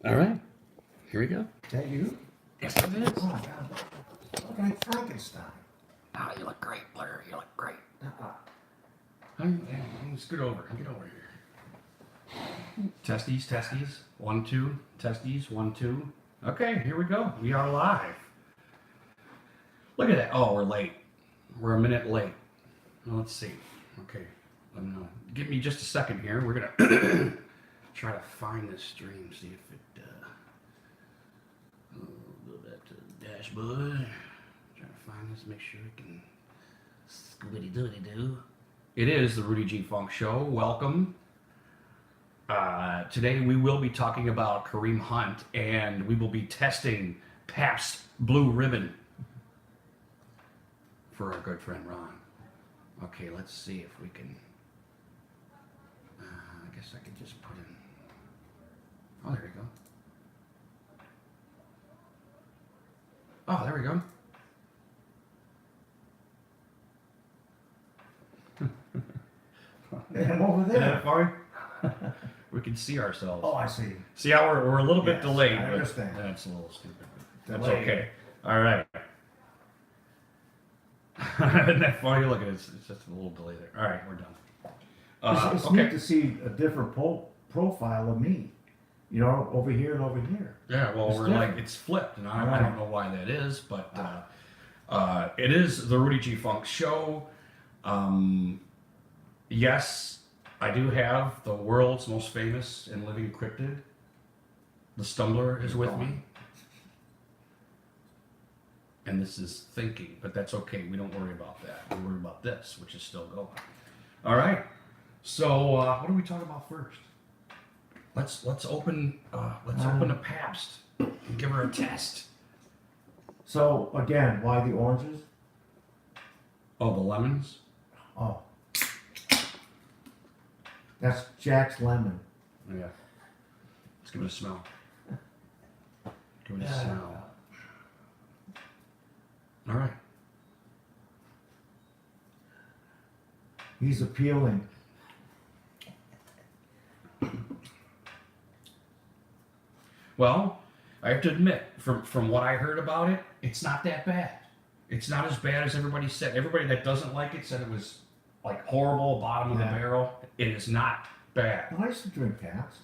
All right, here we go. Is that you? Yes, it is. Oh my God. Look like Frankenstein. Oh, you look great, Blair. You look great. Uh-uh. Scoot over. Get over here. Testes, testes. 1, 2. Testes, 1, 2. Okay, here we go. We are live. Look at that. Oh, we're late. We're a minute late. Well, let's see. Okay. Give me just a second here. We're gonna try to find this stream. See if it. Go back to the dashboard. Try to find this. Make sure it can. Scooby dooby doo. It is the Rudy G. Funk Show. Welcome. Today we will be talking about Kareem Hunt, and we will be testing Pabst Blue Ribbon for our good friend Ron. Okay, let's see if we can. I guess I could just put in. Oh, there we go. Oh, there we go. And over Isn't that there. fun? We can see ourselves. Oh, I see. See how we're a little bit Yes, delayed. I but understand. That's a little stupid. That's Delayed. okay. All right. Isn't that funny? Look at it. It's just a little delay there. All right, we're done. It's Okay. neat to see a different profile of me. You know, over here and over here. Yeah, well, It's we're different. like, it's flipped, and I Right. don't know why that is, but it is the Rudy G. Funk Show. Yes, I do have the world's most famous and living cryptid. The Stumbler is with me. And this is thinking, but that's okay. We don't worry about that. We worry about this, which is still going. All right. So, what do we talk about first? Let's open a Pabst and give her a test. So, again, why the oranges? Oh, the lemons. Oh. That's Jack's lemon. Yeah. Let's give it a smell. Give it a smell. All right. He's appealing. Well, I have to admit, from what I heard about it, it's not that bad. It's not as bad as everybody said. Everybody that doesn't like it said it was like horrible, bottom of the Yeah. barrel. It is not bad. Well, I used to drink Pabst.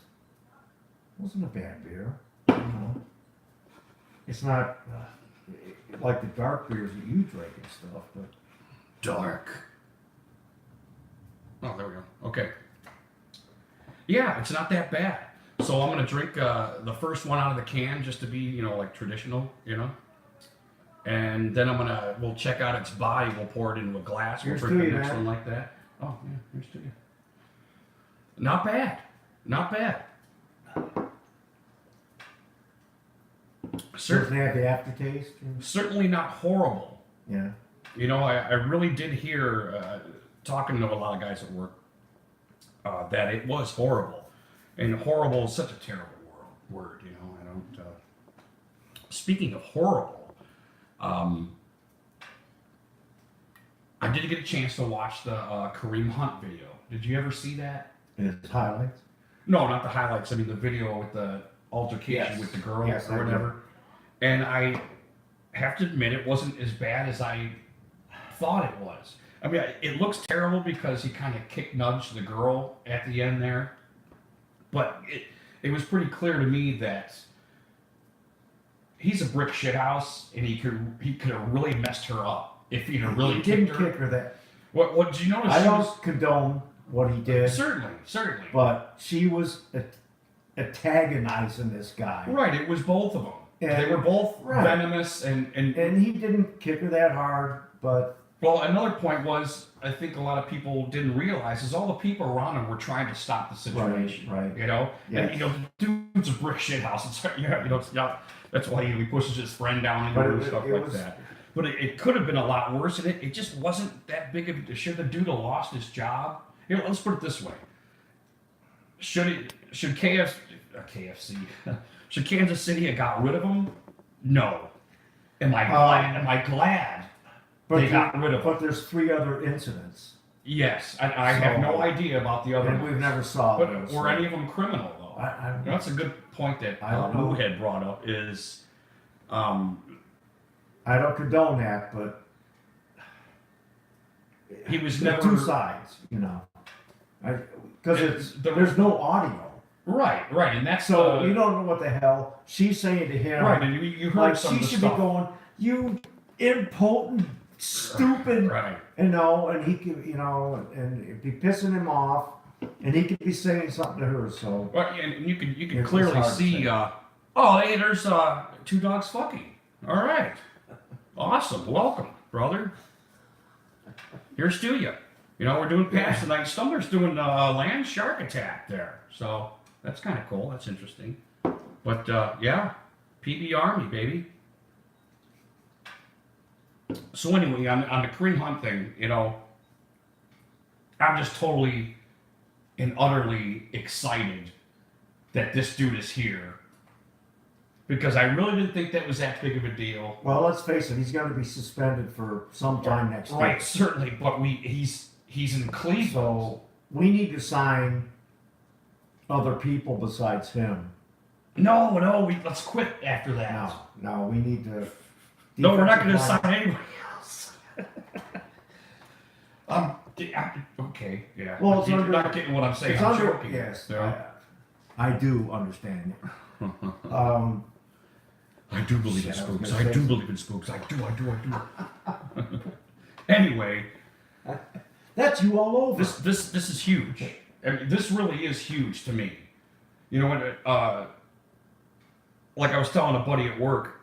It wasn't a bad beer. You know? It's not like the dark beers that you drink and stuff, but Dark. Oh, there we go. Okay. Yeah, it's not that bad. So I'm gonna drink the first one out of the can just to be, like traditional, And then we'll check out its body. We'll pour it into a glass. We'll Here's drink to the you, next man. one like that. Oh, yeah, here's to you. Not bad. Not bad. doesn't have the aftertaste. Certainly not horrible. Yeah. I really did hear, talking to a lot of guys at work, that it was horrible. And horrible is such a terrible word, I don't. Speaking of horrible, I did get a chance to watch the Kareem Hunt video. Did you ever see that? It's highlights. No, not the highlights. I mean the video with the altercation Yes. with the girl Yes, I or did. whatever. And I have to admit, it wasn't as bad as I thought it was. I mean, it looks terrible because he kind of nudged the girl at the end there. But it was pretty clear to me that he's a brick shithouse, and he could have really messed her up if he'd have really He didn't kicked her. kick her that. What did you notice? I She don't was- condone what he did, certainly. but she was antagonizing this guy. Right, it was both of them. And- They were both right. venomous and And he didn't kick her that hard, but well, another point was, I think a lot of people didn't realize is all the people around him were trying to stop the situation. Right. And, Yes. the dude's a brick shit house. It's, that's why he pushes his friend down into But it and it stuff like was- that. But it could have been a lot worse, and it just wasn't that big of. Should the dude have lost his job? Here, let's put it this way: should KFC should Kansas City have got rid of him? No. Am I glad but they got rid of him? But there's 3 other incidents, Yes, I have no idea about the other and we've ones. never saw But those. were any of them criminal though? That's a good point that I don't know. Lou had brought up is, I don't condone that, but he was there's never two sides, you know. Because The- there's no audio, right, and that's so you don't know what the hell she's saying to him. right, and you heard Like some she of the should stuff. be going, you impotent, stupid, Right. you know, and he could, you know, and it'd be pissing him off, and he could be saying something to her. So Well, and you can It's clearly hard to see. say. Oh, hey, there's two dogs fucking. All right, awesome. Welcome, brother. Here's to you. You know, we're doing past tonight. Stumbler's doing land shark attack there, so that's kind of cool. That's interesting. But yeah, PB Army, baby. So anyway, on the Kareem Hunt thing, you know, I'm just totally and utterly excited that this dude is here, because I really didn't think that was that big of a deal. well, let's face it, he's going to be suspended for some time next year. Right, certainly, but he's in Cleveland. So we need to sign other people besides him. No, let's quit after that. No, we need to. No, we're not going to defensive sign line- anybody else. Okay, yeah. Well, it's You're under- not getting what I'm saying. It's I'm under. joking. Yes, Yeah. I do understand it. I do believe in Shit, I was spooks. gonna I say do believe in spooks. I do. Anyway, That's you all over. this is huge. I mean, this really is huge to me. You know, when like I was telling a buddy at work,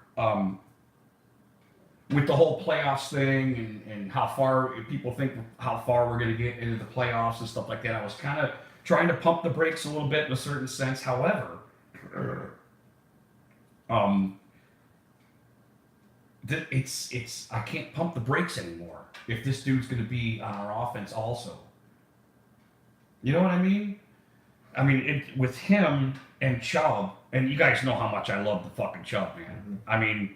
with the whole playoffs thing and how far people think how far we're going to get into the playoffs and stuff like that, I was kind of trying to pump the brakes a little bit in a certain sense. However, it's I can't pump the brakes anymore if this dude's going to be on our offense also. You know what I mean? I mean, with him and Chubb, and you guys know how much I love the fucking Chubb, man. Mm-hmm. I mean,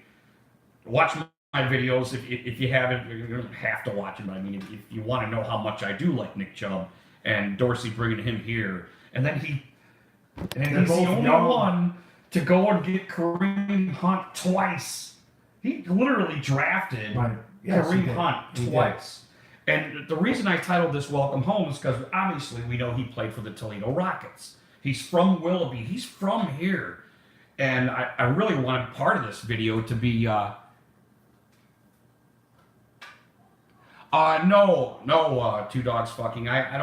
watch my videos if you haven't. You don't have to watch them. I mean, if you want to know how much I do like Nick Chubb and Dorsey bringing him here, and then he's both the only young. one to go and get Kareem Hunt twice. He literally drafted Right. Yes, he Kareem did. Hunt He did. twice. And the reason I titled this Welcome Home is because obviously we know he played for the Toledo Rockets. He's from Willoughby. He's from here. And I really wanted part of this video to be, no, two dogs fucking. I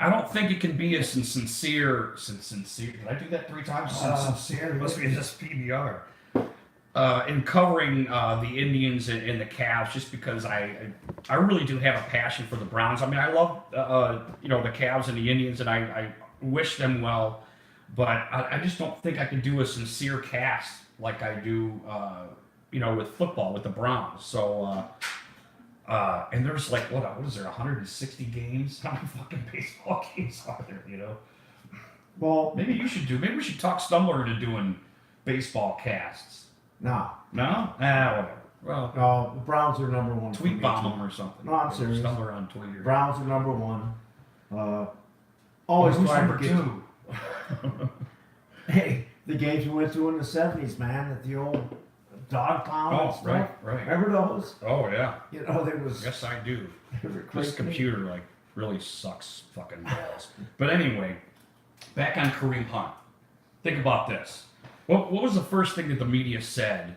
don't think it can be as sincere. Did I do that 3 times? Sincere. It must be just PBR. In covering the Indians and the Cavs, just because I really do have a passion for the Browns. I mean, I love the Cavs and the Indians, and I wish them well, but I just don't think I can do a sincere cast like I do, with football with the Browns. So, and there's like what is there 160 games? How many fucking baseball games are there? You know, Well, maybe you should do. Maybe we should talk Stumbler into doing baseball casts. no. Whatever. Well, No, the Browns are number one. for tweet me, bomb too. them or something. No, I'm serious. Stumbler on Twitter. Browns are number one. Always Who's trying number to get 2? Hey, the games we went to in the 70s, man, at the old dog pound and Oh, stuff. right. Remember those? Oh yeah. You know, there was. Yes, I do. They were This crazy. computer really sucks fucking balls. But anyway, back on Kareem Hunt. Think about this. What was the first thing that the media said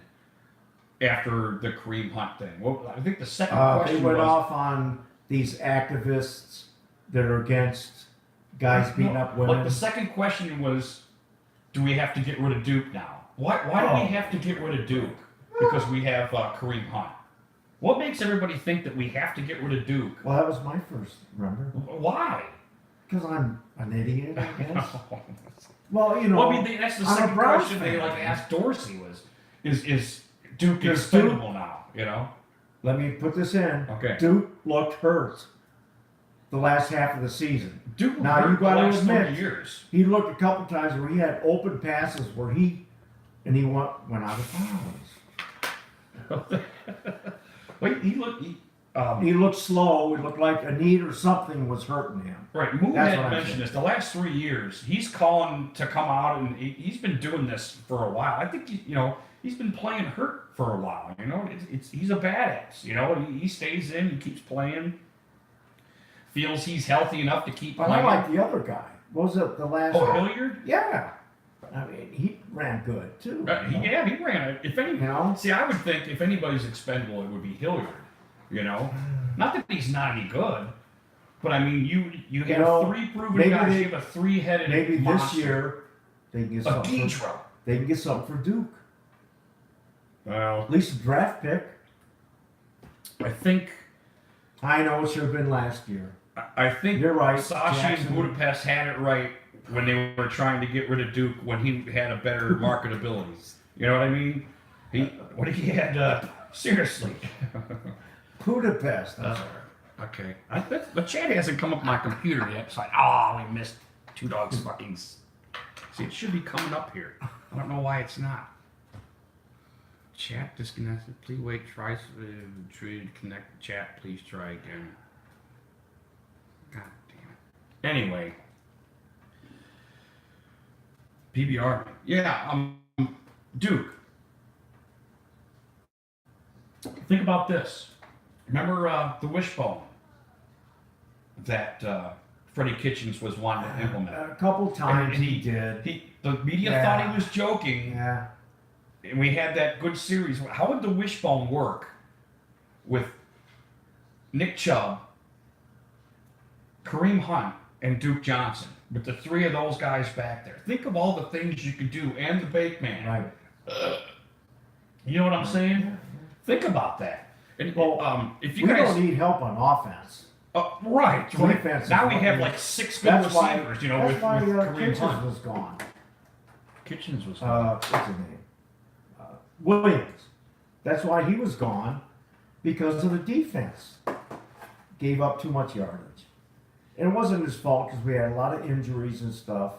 after the Kareem Hunt thing? Well, I think the second They question went was. off on these activists that are against guys beating up women. Like the second question was, do we have to get rid of Duke now? Why do we have to get rid of Duke? Because we have Kareem Hunt. What makes everybody think that we have to get rid of Duke? Well, that was my first, remember? Why? Because I'm an idiot, I guess. Well, you know, Well, I mean, that's the I'm a second Browns question they fan. asked Dorsey is Duke Because expendable now? You know. let me put this in. Okay. Duke looked hurt the last half of the season. Duke Now, hurt you gotta the last admit- 30 years. He looked a couple times where he had open passes where he went out of bounds. Wait, he looked. He looked slow. It looked like a knee or something was hurting him. Right, Moo That's had what I'm mentioned saying. this. The last 3 years, he's calling to come out, and he's been doing this for a while. I think he's been playing hurt for a while. He's a badass. He stays in, he keeps playing, feels he's healthy enough to keep But playing. I like the other guy. What was it? The last Oh, guy? Hilliard? Yeah. I mean, he ran good too. He ran it. If any, see, I would think if anybody's expendable, it would be Hilliard. Not that he's not any good, but I mean, you have 3 proven guys. You have a 3-headed Maybe monster. this year they can get A something. Ghidra. They can get something for Duke. Well, At least a draft pick. I think I know it should have been last year. You're right. Sashi Jackson. and Budapest had it right when they were trying to get rid of Duke when he had a better marketability. You know what I mean? He had seriously. Budapest. I'm sorry. Okay. But chat hasn't come up my computer yet. It's like, we missed Two Dogs fucking. See, it should be coming up here. I don't know why it's not. Chat disconnected. Please wait. Try to connect. Chat. Please try again. God damn it. Anyway. PBR. Yeah. Duke. Think about this. Remember the wishbone that Freddie Kitchens was wanting to implement? A couple times And he did. The media thought he was joking, Yeah. and we had that good series. How would the wishbone work with Nick Chubb, Kareem Hunt, and Duke Johnson? With the 3 of those guys back there. Think of all the things you could do, and the bake man. Right. You know what I'm saying? Think about that. And, Well, if you we guys don't need help on offense. right. Defense is Now we have working. like 6 good That's why. receivers. That's With why Kareem Kitchens Hunt. was gone. Kitchens was. What's his name? Williams. That's why he was gone, because of the defense. Gave up too much yardage. And it wasn't his fault because we had a lot of injuries and stuff,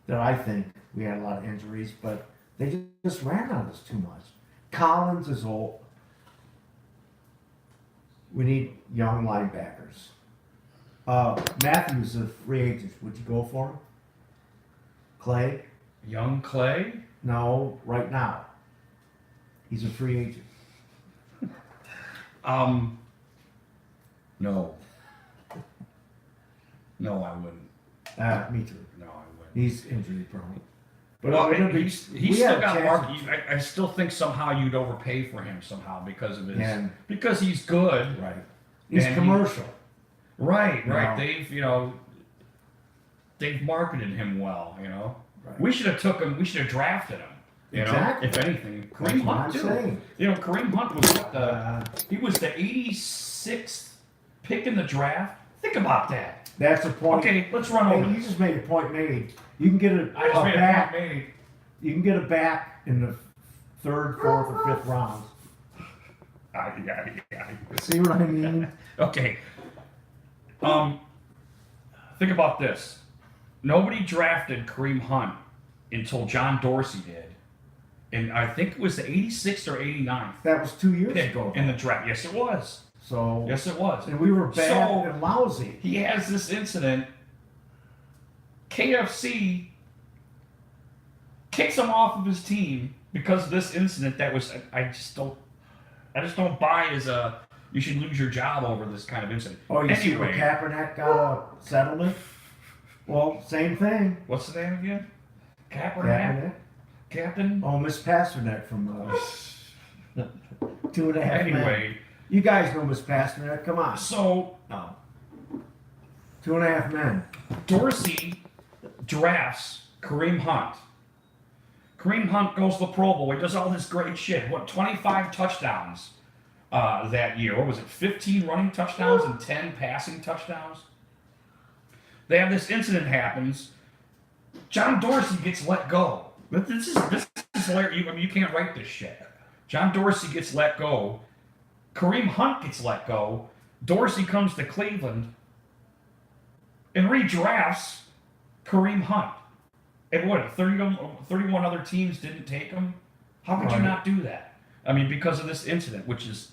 that I think we had a lot of injuries, but they just ran on us too much. Collins is old. We need young linebackers. Matthews is a free agent. Would you go for him? Clay? Young Clay? No, right now. He's a free agent. No. No, I wouldn't. Me too. No, I wouldn't. He's injury prone. But Well, we he's had still a got chance- market. I still think somehow you'd overpay for him somehow because of his And- because he's good. Right. He's And commercial. Right. No. They've marketed him well. Right. We should have took him. We should have drafted him. Exactly. If anything, That's Kareem what Hunt I'm too. saying. Kareem Hunt was he was the 86th pick in the draft. Think about that. That's a point. Okay, let's run Hey, over. you this. just made a point made. You can get I just made back. a point made. You can get a back in the 3rd, 4th, or 5th rounds. Yeah. See what I mean? Okay. Think about this. Nobody drafted Kareem Hunt until John Dorsey did. And I think it was the 86th or 89th That was 2 years pick ago. in the draft. Yes, it was. So Yes, it was. and we were bad So- and lousy. He has this incident. KFC kicks him off of his team because of this incident. That was I just don't buy as a you should lose your job over this kind of incident. Oh, you see where Anyway, Kaepernick got a settlement? Well, same thing. what's the name again? Kaepernick? Kaepernick. Captain? Oh, Miss Pasternak from 2.5 Men. Anyway, You guys know Miss Pasternak. Come on. so No. 2.5 Men. Dorsey drafts Kareem Hunt. Kareem Hunt goes to the Pro Bowl. He does all this great shit. 25 touchdowns that year. What was it? 15 running touchdowns and 10 passing touchdowns. They have this incident happens. John Dorsey gets let go. This is hilarious. You can't write this shit. John Dorsey gets let go. Kareem Hunt gets let go. Dorsey comes to Cleveland and redrafts Kareem Hunt. And what, 31 other teams didn't take him? How could you Right. not do that? I mean, because of this incident, which is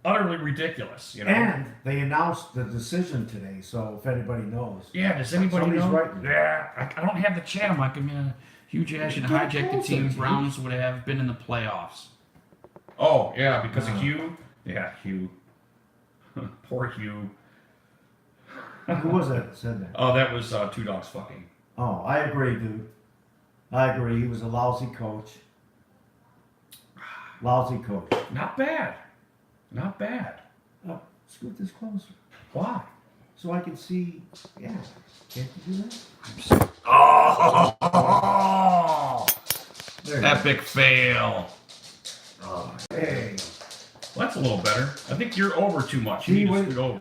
utterly ridiculous, you know. And they announced the decision today, so if anybody knows. Yeah, does anybody Somebody's know? writing. Yeah, I don't have the chat. I'm like, I mean, Hugh Jackson Get hijacked the closer, team. Chief. Browns would have been in the playoffs. Oh, yeah, because of Hugh? Yeah, Hugh. Poor Hugh. Who was that said that? Oh, that was Two Dogs Fucking. Oh, I agree, dude. I agree. He was a lousy coach. Lousy coach. Not bad. Not bad. Oh, scoot this closer Why? so I can see. Yeah. Can't you do that? Oh! There you Epic fail. go. Hey. Well, that's a little better. I think you're over too much. You See, need to wait. scoot over.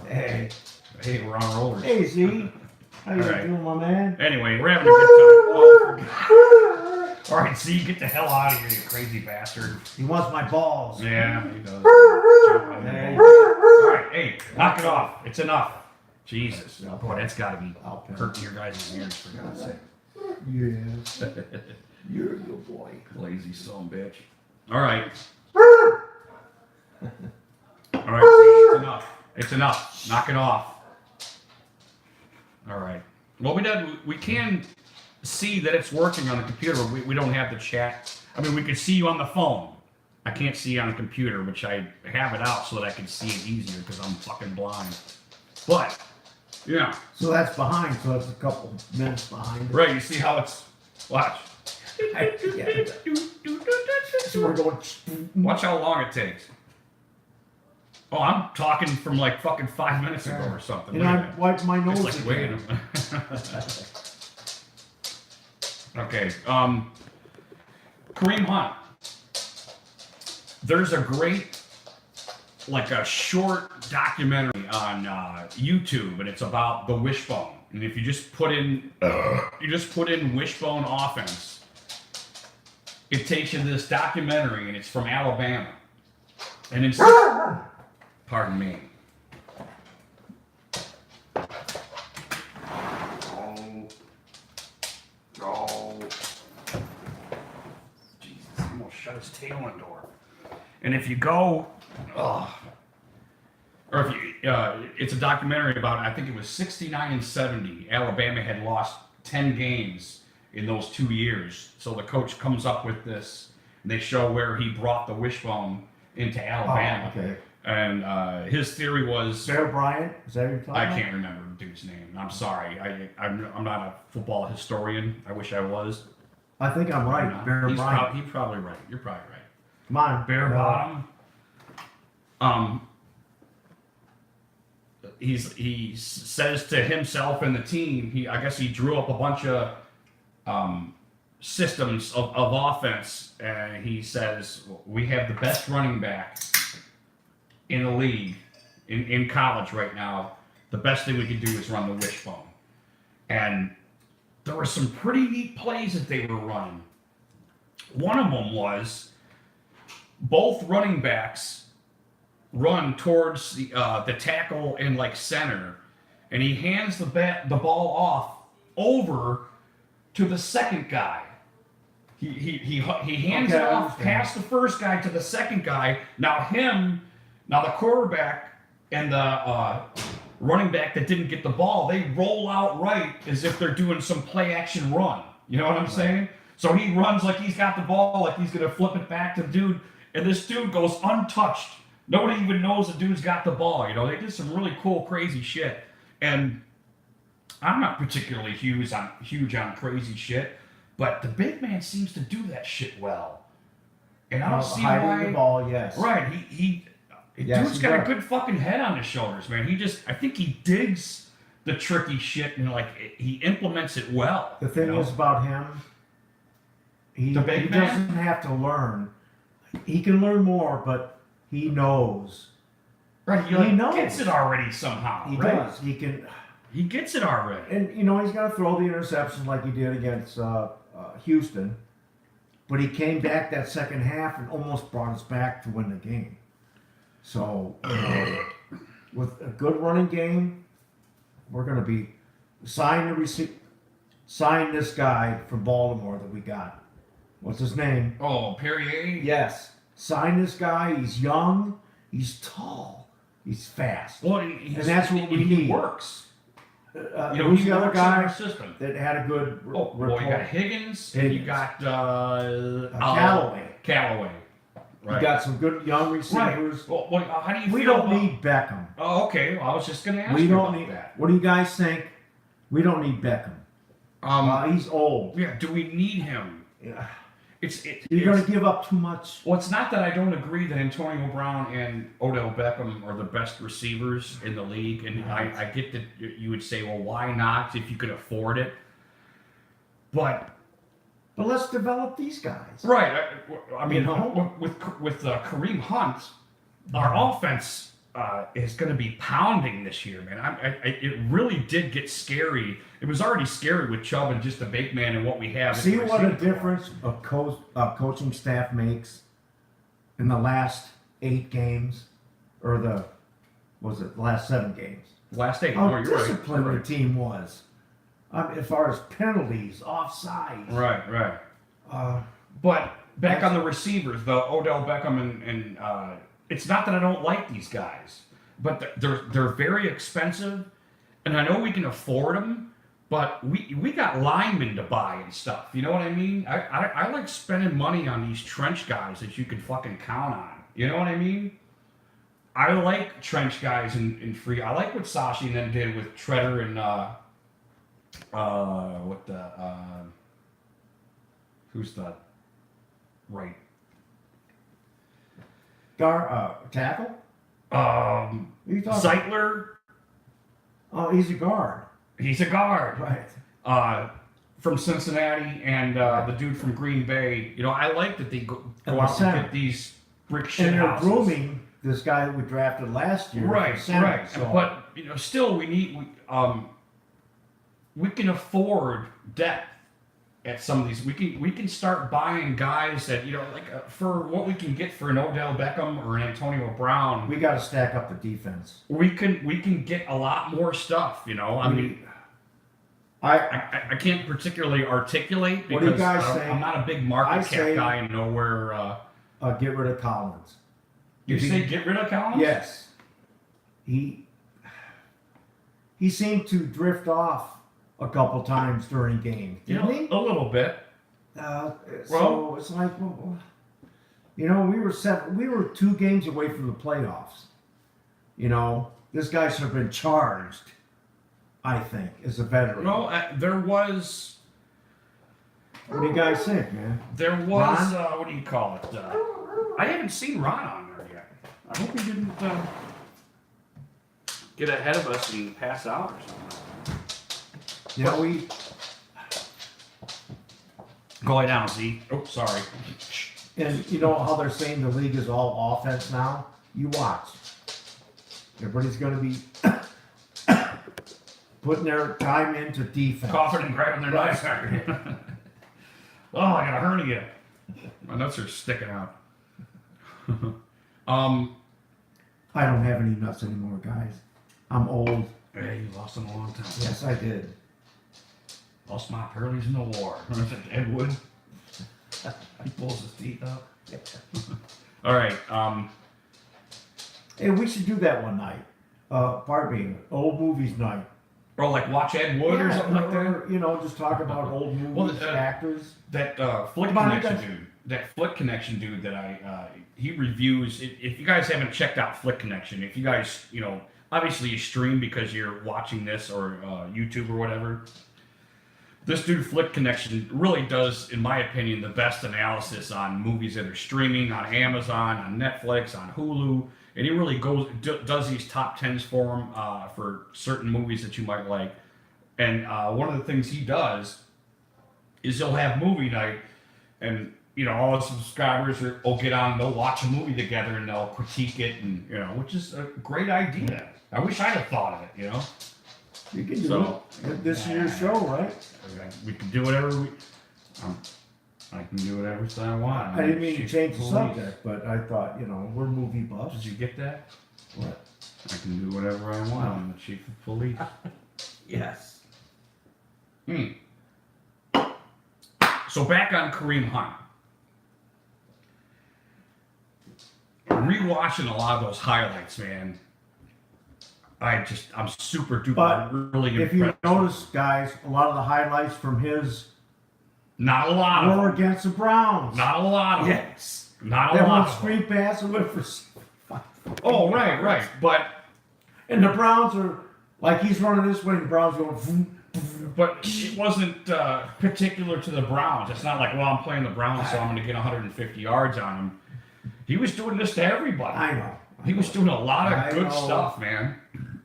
Hey. Hey, we're on rollers. Hey, Z. How you All right. doing, my man? Anyway, we're having a good time. Oh, all right, see, get the hell out of here, you crazy bastard. He wants my balls. Yeah, he does. Hey. All right, hey, knock it off. It's enough. Jesus. Oh, boy, that's got to be hurting your guys' ears, for God's sake. Yes. You're a good boy. Lazy son bitch. All right. All right, see, it's enough. It's enough. Knock it off. All right. Well, we can see that it's working on the computer. We don't have the chat. I mean, we can see you on the phone. I can't see you on the computer, which I have it out so that I can see it easier because I'm fucking blind. But, yeah. So that's behind, so that's a couple minutes behind. Right, you see how it's... Watch. So we're going. Watch how long it takes. Oh, I'm talking from like fucking 5 minutes ago or something. And Wait a I minute. wiped my nose It's like, wait a again. minute. Okay. Kareem Hunt. There's a great, like a short documentary on YouTube, and it's about the wishbone. And if you just put in, wishbone offense, it takes you to this documentary, and it's from Alabama. And it's, pardon me. Oh. Jesus, he almost shut his tail in the door. And if you go, or if you, it's a documentary about, I think it was 69 and 70. Alabama had lost 10 games in those 2 years. So the coach comes up with this, and they show where he brought the wishbone into Alabama. Oh, okay. And his theory was, Bear Bryant? Is that your I can't remember the dude's name. I'm sorry. I'm not a football historian. I wish I was. I think I'm right. not. Bear Bryant. He's probably right. You're probably right. Come on. Bare bottom. He says to himself and the team, I guess he drew up a bunch of systems of offense, and he says, we have the best running back in the league, in college right now. The best thing we can do is run the wishbone. And there were some pretty neat plays that they were running. One of them was both running backs run towards the tackle in like center, and he hands the ball off over to the second guy. He hands it off past the first guy to the second guy. Now the quarterback and the running back that didn't get the ball, they roll out right as if they're doing some play action run. You know what I'm saying? So he runs like he's got the ball, like he's gonna flip it back to the dude, and this dude goes untouched. Nobody even knows the dude's got the ball. You know, they did some really cool, crazy shit. And I'm not particularly huge on crazy shit, but the big man seems to do that shit well. And I don't see hiding why. the ball, yes. Right, Yes, dude's he got a does. good fucking head on his shoulders, man. I think he digs the tricky shit and like he implements it well. The thing is about him, he The big man? doesn't have to learn. He can learn more, but he knows. Right, he knows. gets it already somehow. He right? does. He can, He gets it already. and he's got to throw the interception like he did against Houston. But he came back that second half and almost brought us back to win the game. So, with a good running game, we're going to be sign this guy from Baltimore that we got. What's his name? Oh, Perrier? Yes. Sign this guy. He's young. He's tall. He's fast. Well, and that's what we he need. works. Who's he the other works in our guy system. that had a good Oh, well, you got Higgins, and you got Callaway. Callaway. Right. You got some good young receivers. Right. Well, how do you We feel don't about... need Beckham. Oh, okay. Well, I was just going to ask We you don't about need that. What do you guys think? We don't need Beckham. He's old. Yeah. Do we need him? Yeah. You're going to give up too much. Well, it's not that I don't agree that Antonio Brown and Odell Beckham are the best receivers in the league, and Right. I get that you would say, well, why not if you could afford it? But let's develop these guys. right, I mean, with Kareem Hunt, our offense is going to be pounding this year, man. It really did get scary. It was already scary with Chubb and just the big man and what we have. See what a difference a coaching staff makes in the last 8 games, or the last 7 games. Last 8. How No, you're disciplined right. the team was, as far as penalties, offsides. Right. Uh, But back on the receivers, though, Odell Beckham and it's not that I don't like these guys, but they're very expensive, and I know we can afford them. But we got linemen to buy and stuff. You know what I mean? I like spending money on these trench guys that you can fucking count on. You know what I mean? I like trench guys in free. I like what Sashi and them did with Treader and who's the right tackle? Zeitler. Oh, he's a guard. He's a guard. Right. From Cincinnati and the dude from Green Bay. You know, I like that they go out center. and get these brick shit And they're houses. grooming this guy that we drafted last year. Right. So. But still, we can afford depth at some of these. We can start buying guys that for what we can get for an Odell Beckham or an Antonio Brown. We got to stack up the defense. We can get a lot more stuff. I can't particularly articulate because What do you guys think? I'm not a big market cap guy and know where. Get rid of Collins. You say get rid of Collins? Yes. He seemed to drift off a couple times during games, didn't he? A little bit. So it's like, we were 2 games away from the playoffs. This guy should have been charged, I think, as a veteran. No, there was. What do you guys think, man? There was, what do you call it? I haven't seen Ron on there yet. I hope he didn't get ahead of us and pass out or something. Yeah, we. Go lay down, Z. Oh, sorry. And you know how they're saying the league is all offense now? You watch. Everybody's going to be putting their time into defense. Coughing and grabbing their knives. Oh, I got a hernia. My nuts are sticking out. I don't have any nuts anymore, guys. I'm old. Hey, you lost them a long time. Yes, I did. Lost my pearlies in the war. Ed Wood. He pulls his teeth out. All right. Hey, we should do that one night. Pardon me, old movies night. Or like watch Ed Wood or something like that. Or, just talk about old movies, actors. That Flick Connection dude. That Flick Connection dude that he reviews. If you guys haven't checked out Flick Connection, if you guys, obviously you stream because you're watching this or YouTube or whatever. This dude Flick Connection really does, in my opinion, the best analysis on movies that are streaming on Amazon, on Netflix, on Hulu, and he really does these top 10s for them for certain movies that you might like. And one of the things he does is he'll have movie night, and all his subscribers will get on, they'll watch a movie together, and they'll critique it, and which is a great idea. I wish I'd have thought of it. You can do it. This is your show, right? We can do whatever I can do whatever I want. I didn't mean to change the subject, but I thought, we're movie buffs. Did you get that? What? I can do whatever I want. I'm the chief of police. Yes. So back on Kareem Hunt. rewatching a lot of those highlights, man. I'm super duper But really if you impressed. notice, guys, a lot of the highlights from his Not a lot of were them. against the Browns. Not a lot of them. Yes. Not a That lot one of screen them. pass and went for. Oh, right. But And the Browns are like he's running this way, and the Browns going. Vroom, vroom. But it wasn't particular to the Browns. It's not like, well, I'm playing the Browns, so I'm going to get 150 yards on him. He was doing this to everybody. I know. He was doing a lot of good know. stuff, man.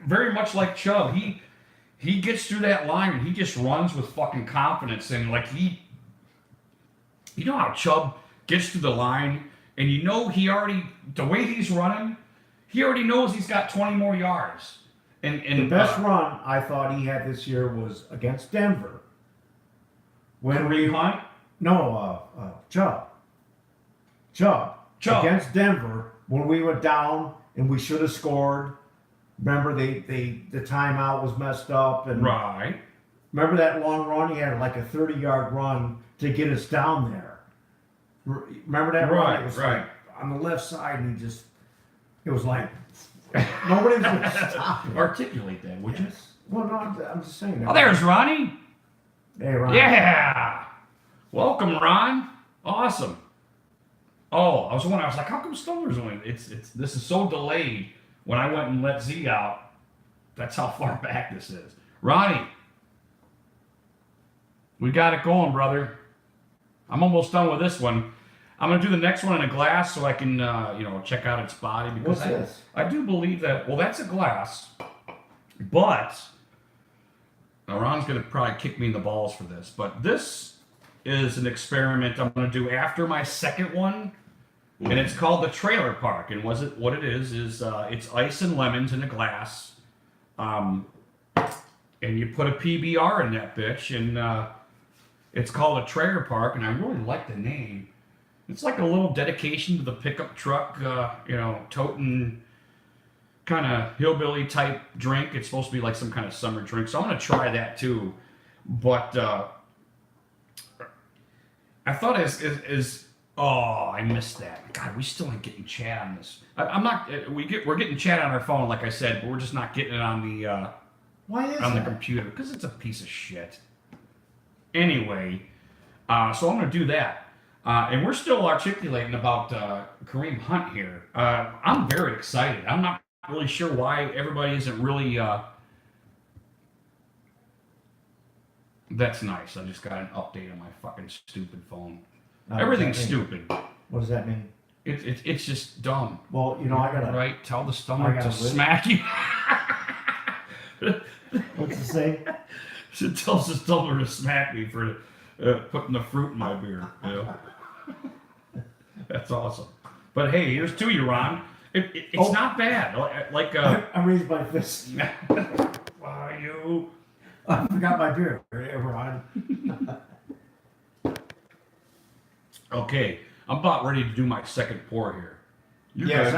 Very much like Chubb. He gets through that line and he just runs with fucking confidence. And like you know how Chubb gets through the line and you know the way he's running, he already knows he's got 20 more yards. And The best run I thought he had this year was against Denver. Kareem Hunt? No, Chubb against Denver when we went down and we should have scored. Remember the timeout was messed up and Right. remember that long run? He had like a 30-yard run to get us down there. Remember that run? It was like on the left side and it was like nobody was going to stop him. Articulate that, would you? Well, no, I'm just saying that. Oh, there's Ronnie. Hey, Ron. Yeah. Welcome, Ron. Awesome. Oh, I was like, how come Stoner's only? This is so delayed. When I went and let Z out, that's how far back this is. Ronnie, we got it going, brother. I'm almost done with this one. I'm gonna do the next one in a glass so I can, check out its body because What's this? I do believe that. Well, that's a glass, but now Ron's gonna probably kick me in the balls for this. But this is an experiment I'm gonna do after my second one. And it's called the trailer park. And what it is it's ice and lemons in a glass. And you put a PBR in that bitch. And it's called a trailer park. And I really like the name. It's like a little dedication to the pickup truck, toting kind of hillbilly type drink. It's supposed to be like some kind of summer drink. So I'm going to try that too. But I thought oh, I missed that. God, we still ain't getting chat on this. I'm not. We're getting chat on our phone, like I said, but we're just not getting it on the Why is on the that? computer because it's a piece of shit. Anyway, so I'm gonna do that, and we're still articulating about Kareem Hunt here. I'm very excited. I'm not really sure why everybody isn't really. That's nice. I just got an update on my fucking stupid phone. Everything's stupid. What does that mean? It's just dumb. Well, I gotta. Right? Tell the stomach to live. smack you. What's it say? It tells the stomach to smack me for putting the fruit in my beer. That's awesome. But hey, here's to you, Ron. It's not bad. Like I raised my fist. why you? I forgot my beer. Ron. Okay, I'm about ready to do my second pour here. You Yes, good?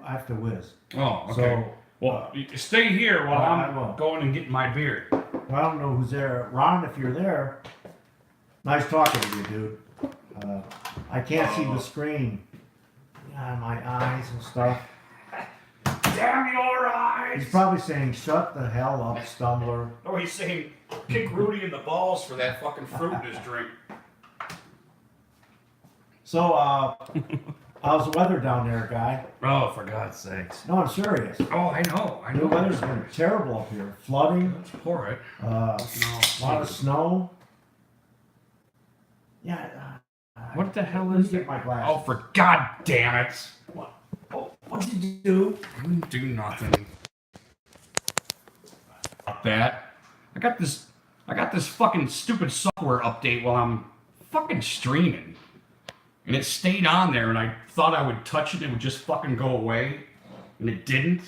I have to whiz. Oh, okay. So, well, you stay here while I will. I'm going and getting my beer. Well, I don't know who's there. Ron, if you're there, nice talking to you, dude. I can't see the screen. My eyes and stuff. Damn your eyes! He's probably saying, shut the hell up, stumbler. Oh, he's saying, kick Rudy in the balls for that fucking fruit in his drink. So, how's the weather down there, guy? Oh, for God's sakes. No, I'm serious. Oh, I know. The weather's been terrible up here. Flooding, Let's pour it. a lot of snow. Yeah. What the hell Let me is get it? my glass. Oh, for God damn it. What? Oh, what did you do? I didn't do nothing. About that. I got this fucking stupid software update while I'm fucking streaming. And it stayed on there and I thought I would touch it and it would just fucking go away. And it didn't.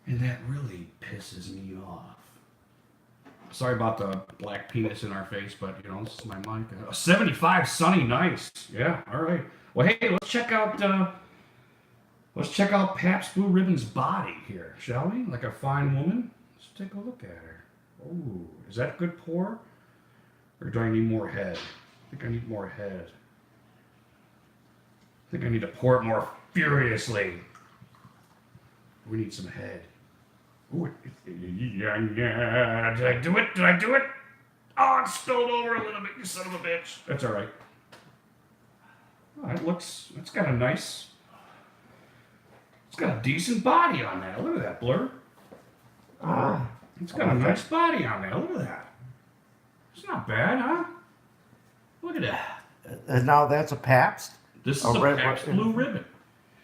And that really pisses me off. Sorry about the black penis in our face, but this is my mic. 75 sunny, nice. Yeah, all right. Well, hey, let's check out Pabst Blue Ribbon's body here, shall we? Like a fine woman. Let's take a look at her. Oh, is that a good pour? Or do I need more head? I think I need more head. think I need to pour it more furiously. We need some head. Ooh, yeah. Did I do it? Did I do it? Oh, it spilled over a little bit, you son of a bitch. That's all right. Oh, it's got a nice, it's got a decent body on that. Look at that, Blur. It's got a nice body on there. Look at that. It's not bad, huh? Look at that. And now that's a Pabst? This is a Pabst Blue Ribbon.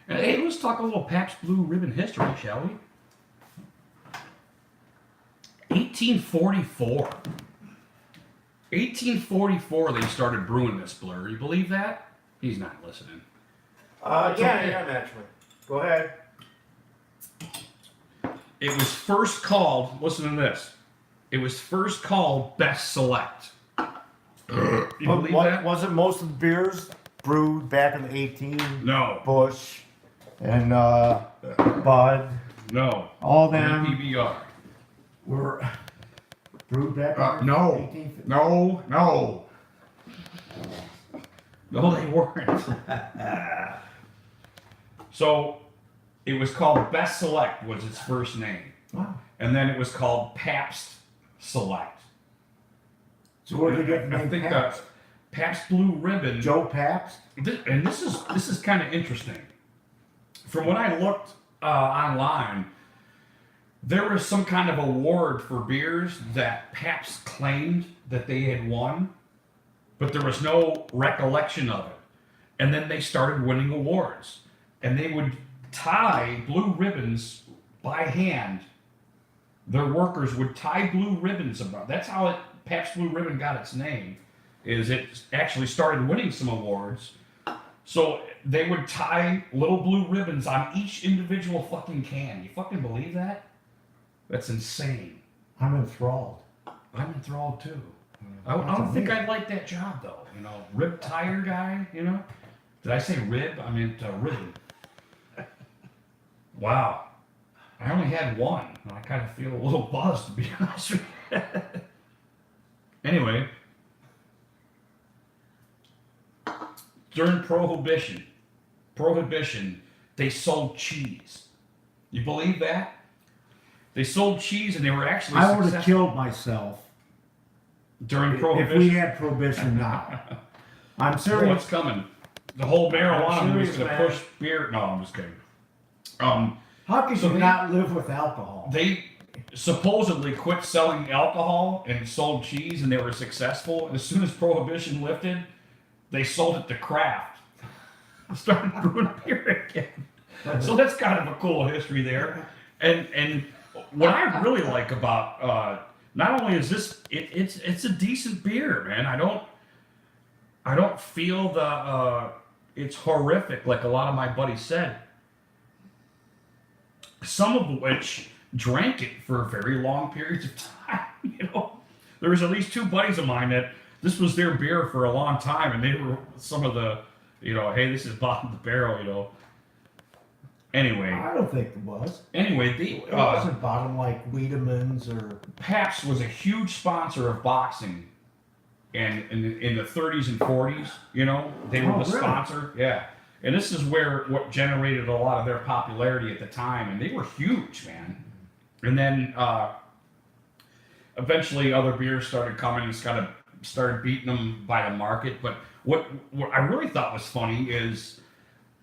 And hey, let's talk a little Pabst Blue Ribbon history, shall we? 1844. 1844 they started brewing this, Blur. You believe that? He's not listening. Yeah, naturally. Go ahead. It was first called, listen to this. It was first called Best Select. You believe that? Wasn't most of the beers brewed back in the 18? No. Bush and Bud. No. All Only them PBR. were brewed back in the No. 1850s. No. No, they weren't. So, it was called Best Select was its first name. Wow. And then it was called Pabst Select. So where did they get the I name think Pabst? Pabst Blue Ribbon. Joe Pabst? And this is kind of interesting. From when I looked online, there was some kind of award for beers that Pabst claimed that they had won, but there was no recollection of it. And then they started winning awards, and they would tie blue ribbons by hand. Their workers would tie blue ribbons about. That's how Pabst Blue Ribbon got its name. Is it actually started winning some awards? So they would tie little blue ribbons on each individual fucking can. You fucking believe that? That's insane. I'm enthralled. I'm enthralled too. I don't think I'd like that job though. You know, rib tire guy. You know, did I say rib? I meant ribbon. Wow. I only had one. And I kind of feel a little buzzed, to be honest with you. Anyway, during Prohibition, they sold cheese. You believe that? They sold cheese, and they were actually I would have successful killed myself during if Prohibition. we had Prohibition now. I'm What's serious. coming? The whole marijuana I'm was serious, going to man. push beer. No, I'm just kidding. How could So you they- not live with alcohol? They supposedly quit selling alcohol and sold cheese, and they were successful. And as soon as Prohibition lifted, they sold it to craft. Started brewing beer again. So that's kind of a cool history there. And what I really like about not only is this it's a decent beer, man. I don't feel the it's horrific like a lot of my buddies said. Some of which drank it for very long periods of time. You know, there was at least two buddies of mine that this was their beer for a long time, and they were some of the, you know, hey, this is bottom of the barrel, you know. Anyway, I don't think it was. anyway, It wasn't bottom like Wiedemann's or. Pabst was a huge sponsor of boxing, and in the 30s and 40s, you know, they were Oh, the really? sponsor. Yeah, and this is what generated a lot of their popularity at the time, and they were huge, man. And then eventually, other beers started coming and kind of started beating them by the market. But what I really thought was funny is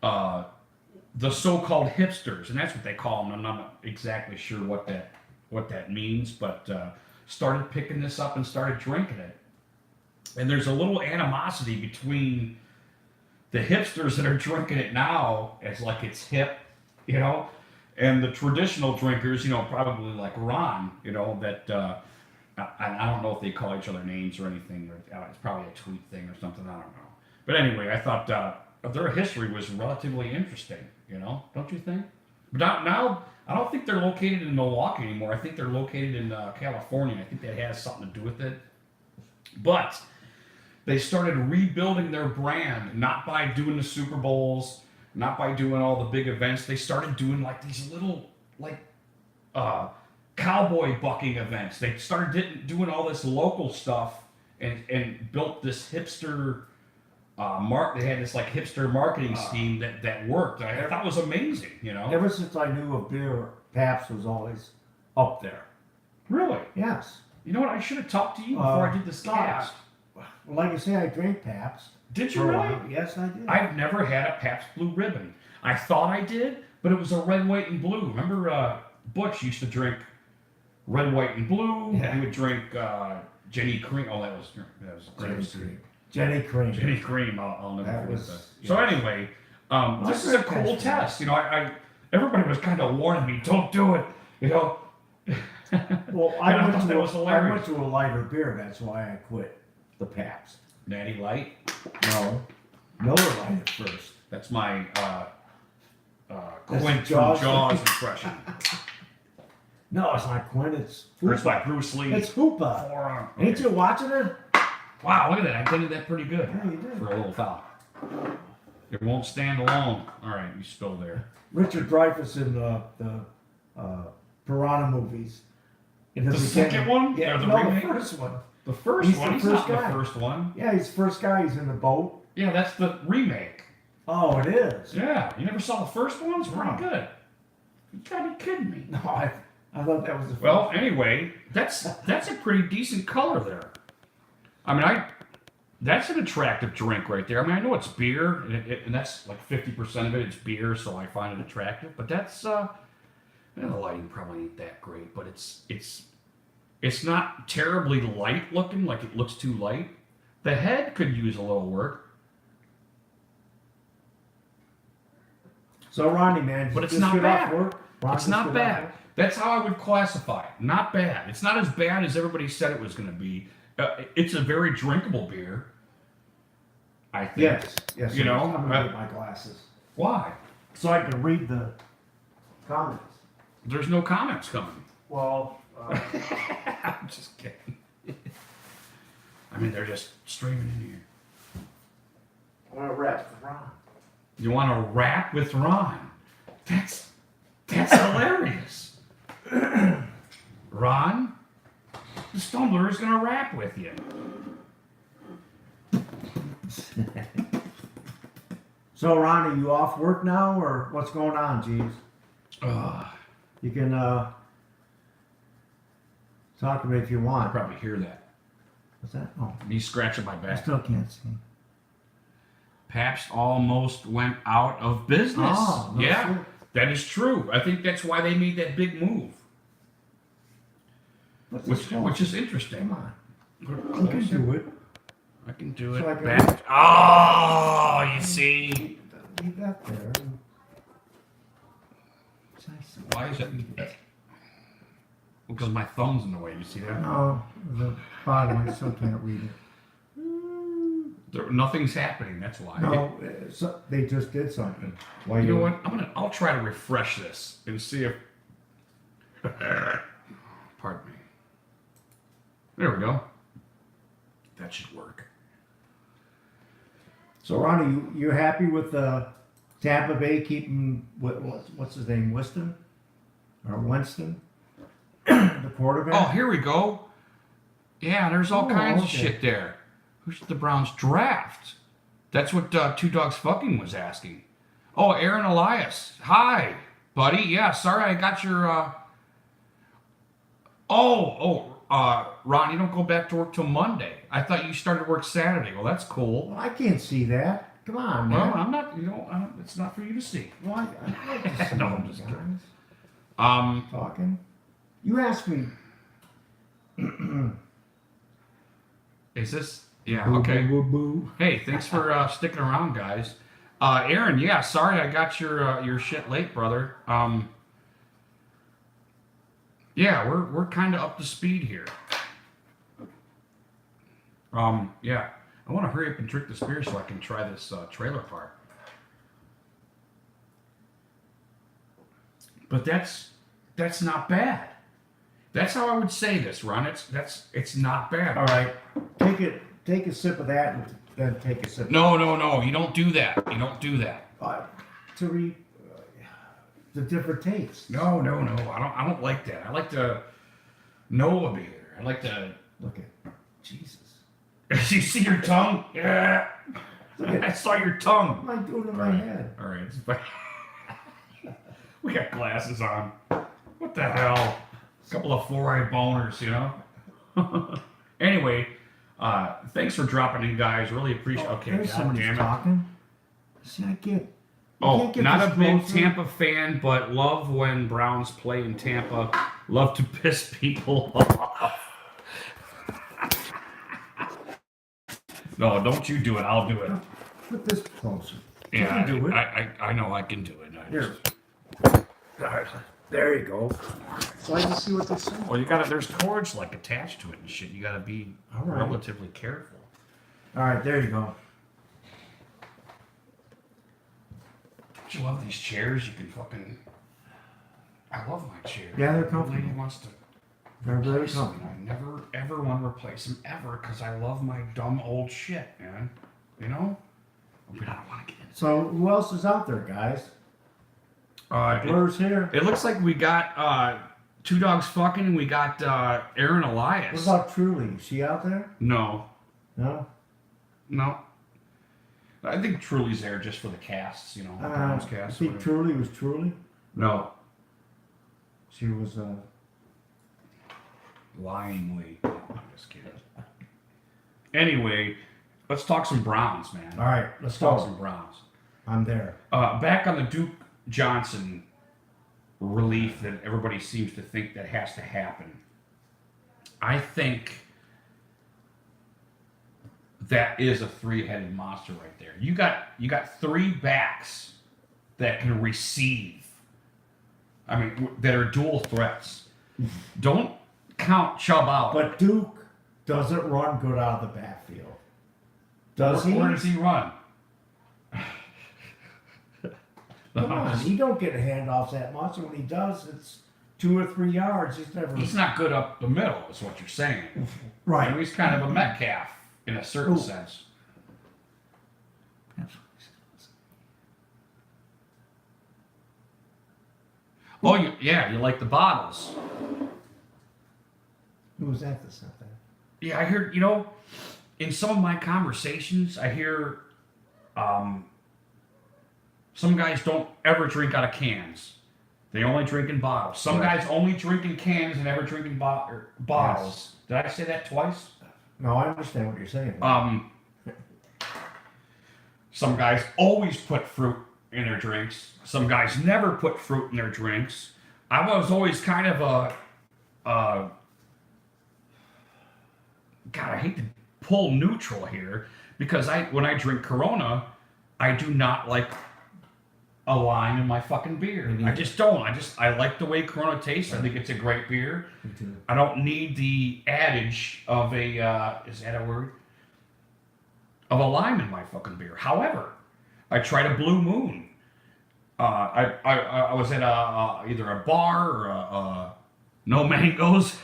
the so-called hipsters, and that's what they call them. I'm not exactly sure what that means, but started picking this up and started drinking it. And there's a little animosity between the hipsters that are drinking it now as like it's hip, you know, and the traditional drinkers, you know, probably like Ron, you know, that I don't know if they call each other names or anything, or it's probably a tweet thing or something, I don't know. But anyway, I thought their history was relatively interesting, you know, don't you think? But now, I don't think they're located in Milwaukee anymore. I think they're located in California. I think that has something to do with it. But they started rebuilding their brand, not by doing the Super Bowls, not by doing all the big events. They started doing like these little, like, cowboy bucking events. They started doing all this local stuff and built this hipster They had this like hipster marketing scheme that worked. I thought was amazing. You know. Ever since I knew of beer, Pabst was always up there. Really? Yes. You know what? I should have talked to you before I did this cast. Well, like I say, I drank Pabst. Did you for a really? while. Yes, I did. I've never had a Pabst Blue Ribbon. I thought I did, but it was a red, white, and blue. Remember, Butch used to drink red, white, and blue. Yeah. He would drink Jenny Cream. Oh, that was Jenny Cream. Jenny Cream. I'll never That forget was- that. yes. So anyway, this is a great cool test. test. You know, I everybody was kind of warning me, don't do it. You know. Well, I I thought that was hilarious. went to a lighter beer. That's why I quit the Pabst. Natty Light. No, Miller Lite at first. That's my That's Quint from Jaws. Jaws impression. No, it's not Quint. It's Or it's Hoopa. like Bruce Lee. It's Hoopa. Forearm. Ain't you watching it? Wow, look at that. I did that pretty good Yeah, you did. for a little foul. It won't stand alone. All right, you spilled there. Richard Dreyfuss in the Piranha movies. In The second one? Yeah, Or the no, remake? the first one. The first He's one, the he's first not guy. the first one. Yeah, he's the first guy. He's in the boat. Yeah, that's the remake. Oh, it is. Yeah, you never saw the first one? It's pretty No. good. You gotta be kidding me. No, I thought that was the Well, first. anyway, that's a pretty decent color there. I mean, that's an attractive drink right there. I mean, I know it's beer, and that's like 50% of it. It's beer, so I find it attractive. But that's the lighting probably ain't that great, but it's not terribly light looking. Like it looks too light. The head could use a little work. So Ronnie, man, But it's just not get bad. off work. Ron, It's just not get off bad. work? That's how I would classify it. Not bad. It's not as bad as everybody said it was going to be. It's a very drinkable beer, I think. Yes. You know, I'm gonna get my glasses Why? so I can read the comments. There's no comments coming. Well, I'm just kidding. I mean, they're just streaming in here. I want to wrap the Ron. You want to rap with Ron? That's hilarious. Ron, the Stumbler is going to rap with you. So Ron, are you off work now, or what's going on, Jeeves? You can talk to me if you I want. probably hear that. What's that? Oh, Me scratching my I back. still can't see. Pabst almost went out of business. Oh, no yeah, shit. that is true. I think that's why they made that big move, What's this for? which is interesting. Come on, Put it you can closer. do it. I can do it. So I can- Back. Oh, you see. Leave that there. Why is it? Because my thumb's in the way. You see that? No, the bottom, I still can't read it. Nothing's happening. That's why. No, so they just did something. Why You know what? I'll try to refresh this and see if. Pardon me. There we go. That should work. So Ronnie, you're happy with Tampa Bay keeping what's his name, Winston or Winston, the quarterback? Oh, here we go. Yeah, there's all Oh, kinds of okay. shit there. Who should the Browns draft? That's what Two Dogs Fucking was asking. Oh, Aaron Elias. Hi, buddy. Yeah, sorry I got your. Ron, you don't go back to work till Monday. I thought you started work Saturday. Well, that's cool. Well, I can't see that. Come on, Well, man. I'm not. It's not for you to see. Well, I like to see No, you I'm just guys kidding. talking. You asked me. Is this? Yeah. Boo, Okay. boo, boo, boo. Hey, thanks for sticking around, guys. Aaron, yeah, sorry I got your shit late, brother. Yeah, we're kind of up to speed here. Yeah, I want to hurry up and drink this beer so I can try this trailer park. But that's not bad. That's how I would say this, Ron. It's not bad. All right, take a sip of that, and then take a sip. No, you don't do that. You don't do that. To read the different tastes. No. I don't like that. I like to know a beer. I like to. Look at Jesus. You see your tongue? Yeah. Look at I saw your tongue. what am I doing to my head? All right. We got glasses on. What the hell? A couple of four-eyed boners, you know? Anyway, thanks for dropping in, guys. Really appreciate. Okay, There's God somebody damn it. talking. See, I get. Oh, can't get not this a big closer. Tampa fan, but love when Browns play in Tampa. Love to piss people off. No, don't you do it. I'll do it. Put this closer. You Yeah, can do it. I know I can do it. Here. There you go. So I can see what they're saying. Well, you gotta. There's cords like attached to it and shit. You gotta be All right. relatively careful. All right, there you go. Don't you love these chairs? You can fucking. I love my chair. Yeah, they're The comfortable. lady wants to They're very replace them. comfortable. I never ever want to replace them ever because I love my dumb old shit, man. You know. But I don't want to get into. So who else is out there, guys? It, Blur's here. it looks like we got two dogs fucking. And we got Aaron What Elias. about Truly? Is she out there? No, No. no. I think Truly's there just for the casts, you know, the Browns I cast. think whatever. Truly was Truly. No, She was. lyingly. No, I'm just kidding. Anyway, let's talk some Browns, man. All right, let's Talk go. some Browns. I'm there. Back on the Duke Johnson relief that everybody seems to think that has to happen. I think that is a three-headed monster right there. You got three backs that can receive. I mean, that are dual threats. Don't count Chubb out. But Duke doesn't run good out of the backfield. Does he? Where does he run? Come on, he don't get handoffs that much, and when he does, it's 2 or 3 yards. He's never. He's not good up the middle, is what you're saying. Right. You know, he's kind of a Metcalf in a certain Ooh. sense. Oh, you like the bottles. Who was that that said that? Yeah, I hear, in some of my conversations, I hear some guys don't ever drink out of cans. They only drink in bottles. Some Right. guys only drink in cans and never drink in bottles. Did I say that twice? No, I understand what you're saying. Some guys always put fruit in their drinks. Some guys never put fruit in their drinks. I was always kind of God, I hate to pull neutral here because when I drink Corona, I do not like a lime in my fucking beer. Me I neither. just don't. I like the way Corona tastes. I think it's a great beer. Me too. I don't need the adage of is that a word? Of a lime in my fucking beer. However, I tried a Blue Moon. I was at either a bar or no mangoes.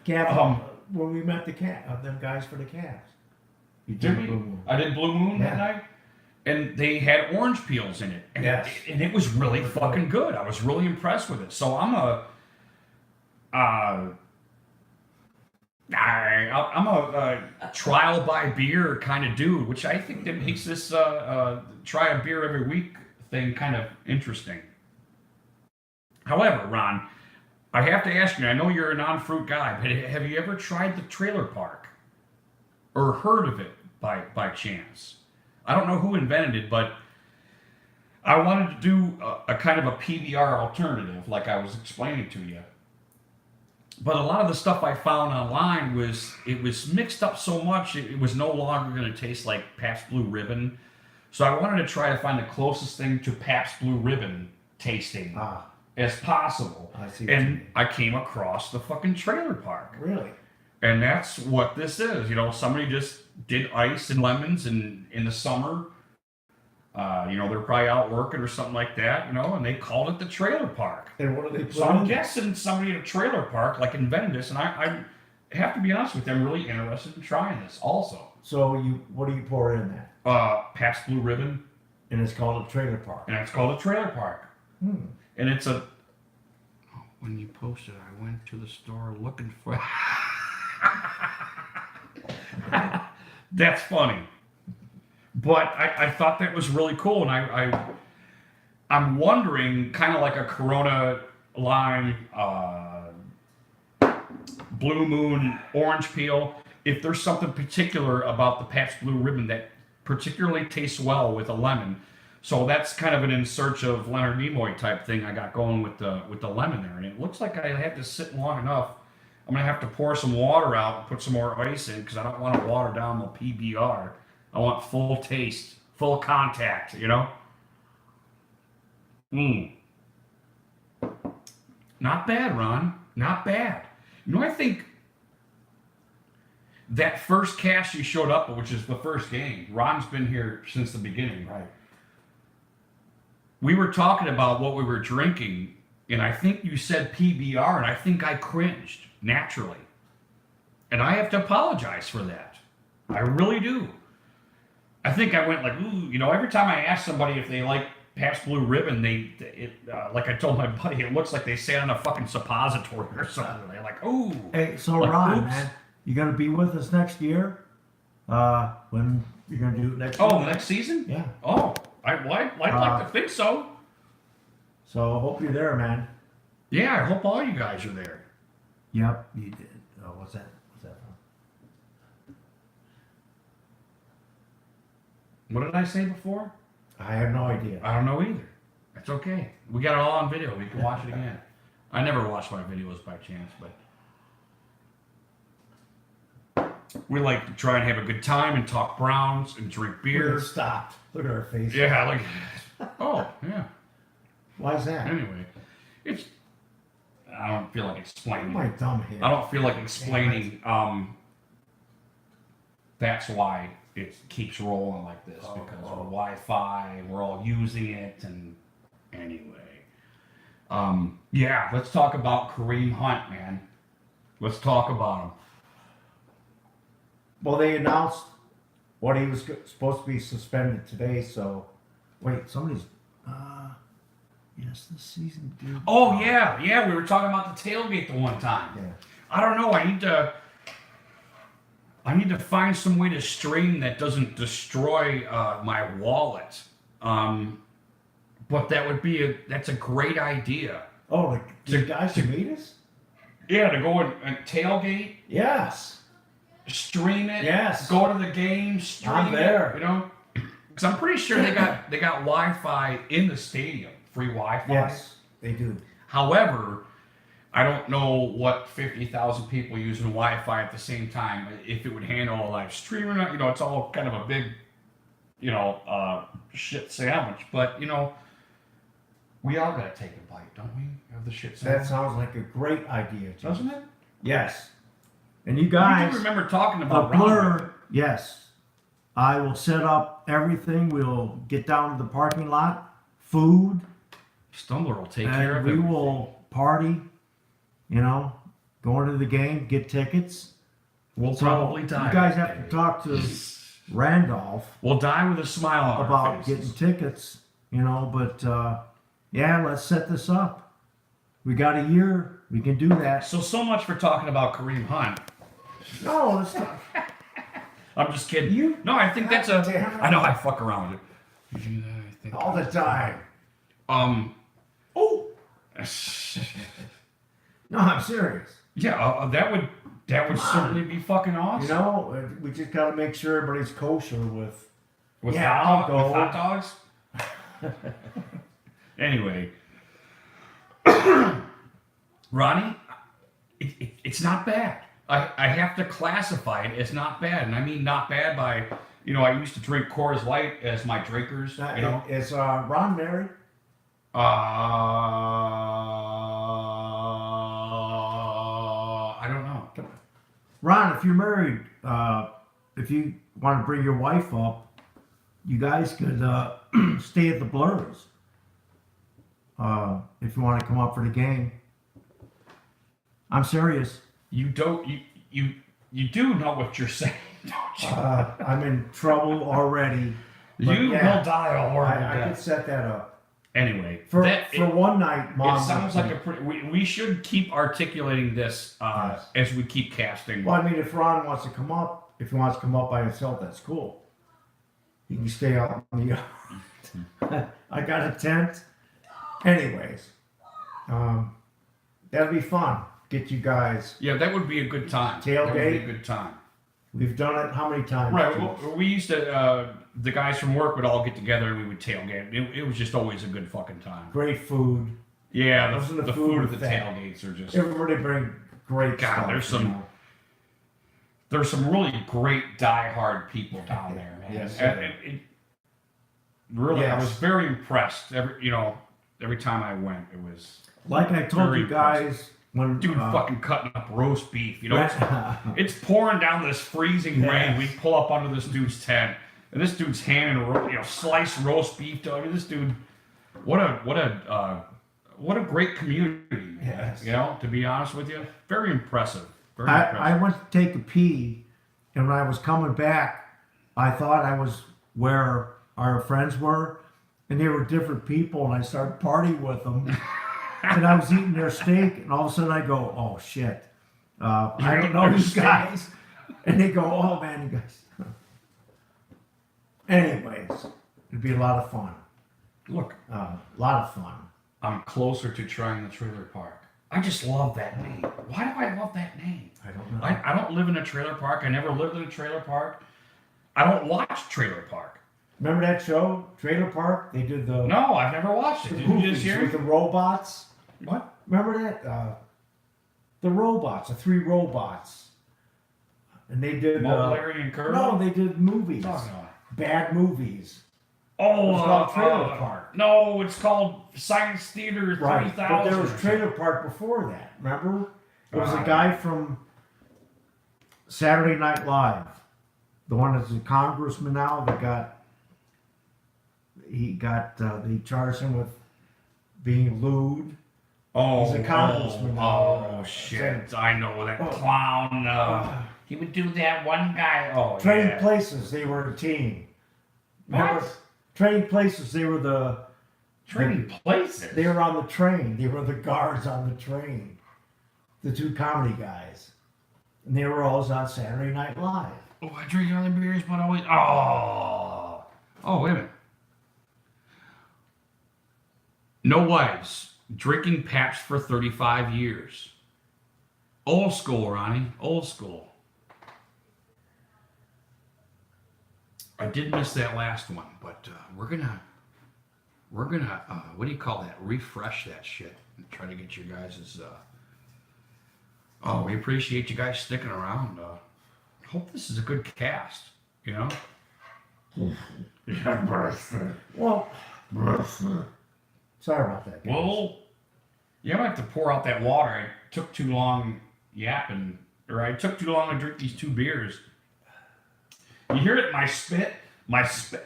Gav, when we met the cat, them guys for the Cavs. You Did Blue we? Moon. I did Blue Moon that Yeah. night, and they had orange peels in it, and, Yes. and it was really fucking good. I was really impressed with it. So I'm a trial by beer kind of dude, which I think that makes this try a beer every week thing kind of interesting. However, Ron, I have to ask you, I know you're a non-fruit guy, but have you ever tried the trailer park? Or heard of it by chance? I don't know who invented it, but I wanted to do a kind of a PBR alternative, like I was explaining to you. But a lot of the stuff I found online was mixed up so much it was no longer going to taste like Pabst Blue Ribbon. So I wanted to try to find the closest thing to Pabst Blue Ribbon tasting as possible. I see what you And mean. I came across the fucking trailer park. Really? And that's what this is. Somebody just did ice and lemons in the summer. They're probably out working or something like that, and they called it the trailer park. And what do they put So I'm in? guessing somebody at a trailer park invented this, and I have to be honest with you, I'm really interested in trying this also. So what do you pour in that? Pabst Blue Ribbon, And it's called a trailer park. and it's called a trailer park. Hmm. And it's a... When you posted, I went to the store looking for... That's funny. But I thought that was really cool, and I'm wondering, kind of like a Corona lime, Blue Moon orange peel, if there's something particular about the Pabst Blue Ribbon that particularly tastes well with a lemon. So that's kind of an in search of Leonard Nimoy type thing I got going with the lemon there, and it looks like I had this sit long enough. I'm gonna have to pour some water out and put some more ice in because I don't want to water down the PBR. I want full taste, full contact, you know? Not bad, Ron. Not bad. You know, I think that first cast you showed up, which is the first game, Ron's been here since the beginning. Right. We were talking about what we were drinking, and I think you said PBR, and I think I cringed naturally. And I have to apologize for that. I really do. I think I went like, ooh, you know, every time I ask somebody if they like Pabst Blue Ribbon, like I told my buddy, it looks like they sat on a fucking suppository or something. They're like, ooh. Hey, so like, Ron, oops. man, you gonna be with us next year? When you're gonna do it next? Oh, year? the next season? Yeah. Oh, I'd like to think so. So I hope you're there, man. Yeah, I hope all you guys are there. Yep, you did. Oh, what's that? What's that from? What did I say before? I have no idea. I don't know either. That's okay. We got it all on video. We can watch it again. I never watch my videos by chance, but we like to try and have a good time and talk Browns and drink beer. It stopped. Look at her face. Yeah, like, oh, yeah. Why is that? Anyway, I don't feel like explaining. My dumb head. I don't feel like explaining. That's why it keeps rolling like this because we're Wi-Fi. We're all using it, and anyway, yeah. Let's talk about Kareem Hunt, man. Let's talk about him. Well, they announced what he was supposed to be suspended today. So, wait, somebody's. Yes, this season did. Oh yeah. We were talking about the tailgate the one time. Yeah. I don't know. I need to find some way to stream that doesn't destroy my wallet. But that would be that's a great idea. Oh, the guys who meet us? Yeah, to go and tailgate, Yes. stream it. Yes. Go to the game, stream I'm there. it. You know, because I'm pretty sure they got Wi-Fi in the stadium, free Wi-Fi. Yes, they do. However, I don't know what 50,000 people using Wi-Fi at the same time, if it would handle a live stream or not. You know, it's all kind of a big, shit sandwich. But, we all got to take a bite, don't we, of the shit sandwich? That sounds like a great idea, Jim. Doesn't it? Yes. And you I guys, do remember talking a about blur, yes. I will set up everything. We'll get down to the parking lot, food, Stumbler will take care and of we it. will party, go into the game, get tickets. We'll So probably die. You guys have to talk to Randolph We'll die with a smile on our about faces. getting tickets, but yeah, let's set this up. We got a year. We can do that. So much for talking about Kareem Hunt. No, it's not. I'm just kidding. No, I think that's a. God damn it. I know I fuck around with it. You do that, I think. All the time. Oh. No, I'm serious. Yeah, that would certainly be fucking awesome. We just got to make sure everybody's kosher with. With Yeah, hot, I'll with go. hot dogs. Anyway, Ronnie, it's not bad. I have to classify it as not bad, and I mean not bad by I used to drink Coors Light as my drinkers. Is Ron married? I don't know. Ron, if you're married, if you want to bring your wife up, you guys could stay at the Blurs. If you want to come up for the game. I'm serious. You don't. You do know what you're saying, don't you? I'm in trouble already. But You yeah, will die a horrible I could death. set that up. Anyway, For it one night, Mom. sounds like a pretty. We should keep articulating this Yes. as we keep casting. Well, I mean, if Ron wants to come up, if he wants to come up by himself, that's cool. You can stay out in the yard. I got a tent. Anyways, that'd be fun. Get you guys. Yeah, that would be a good time. That would be Tailgate. a good time. We've done it how many times? Right. Well, we used to. The guys from work would all get together and we would tailgate. It was just always a good fucking time. Great food. Yeah, Those are the food at the tailgates are just. Everybody bring great God, stuff. there's some. There's some really great diehard people down there, man. Yes. Really, Yes. I was very impressed. Every time I went, it was. Like I told Very you guys when Dude, fucking cutting up roast beef. It's pouring down this freezing rain. We pull up under this dude's tent, and this dude's handing sliced roast beef to. I mean, this dude, what a great community, man. Yes. To be honest with you, very impressive. Very impressive. I went to take a pee, and when I was coming back, I thought I was where our friends were, and they were different people, and I started partying with them. And I was eating their steak, and all of a sudden I go, "Oh shit, I don't know these guys." And they go, "Oh man, you guys." Anyways, it'd be a lot of fun. Look, A lot of fun. I'm closer to trying the trailer park. I just love that name. Why do I love that name? I don't know. I don't live in a trailer park. I never lived in a trailer park. I don't watch Trailer Park. Remember that show, Trailer Park? They did the No, I've never watched it. Did you movies just hear with the robots. What? Remember that? The robots, the 3 robots. And they did... Larry and Kurt? no, they did movies. Oh, no. Bad movies. Oh, It's called Trailer Park. No, it's called Science Theater 3000. Right, but there was or Trailer Park before that, remember? It was a Right. guy from Saturday Night Live. The one that's a congressman now that they charged him with being lewd. Oh, He's a congressman now. oh, shit. I know that clown. He would do that one guy. Oh, Trading yeah. Places, they were a team. Remember? What? Trading Places, they were Trading Places? they were on the train. They were the guards on the train. The 2 comedy guys. And they were always on Saturday Night Live. Oh, I drink other beers, but always. Oh, wait a minute. No wives. Drinking Pabst for 35 years. Old school, Ronnie. Old school. I did miss that last one, but we're gonna what do you call that? Refresh that shit and try to get you guys' we appreciate you guys sticking around. Hope this is a good cast, Well, sorry about that, guys. Well, you might have to pour out that water. I took too long yapping, or I took too long to drink these 2 beers. You hear it? My spit.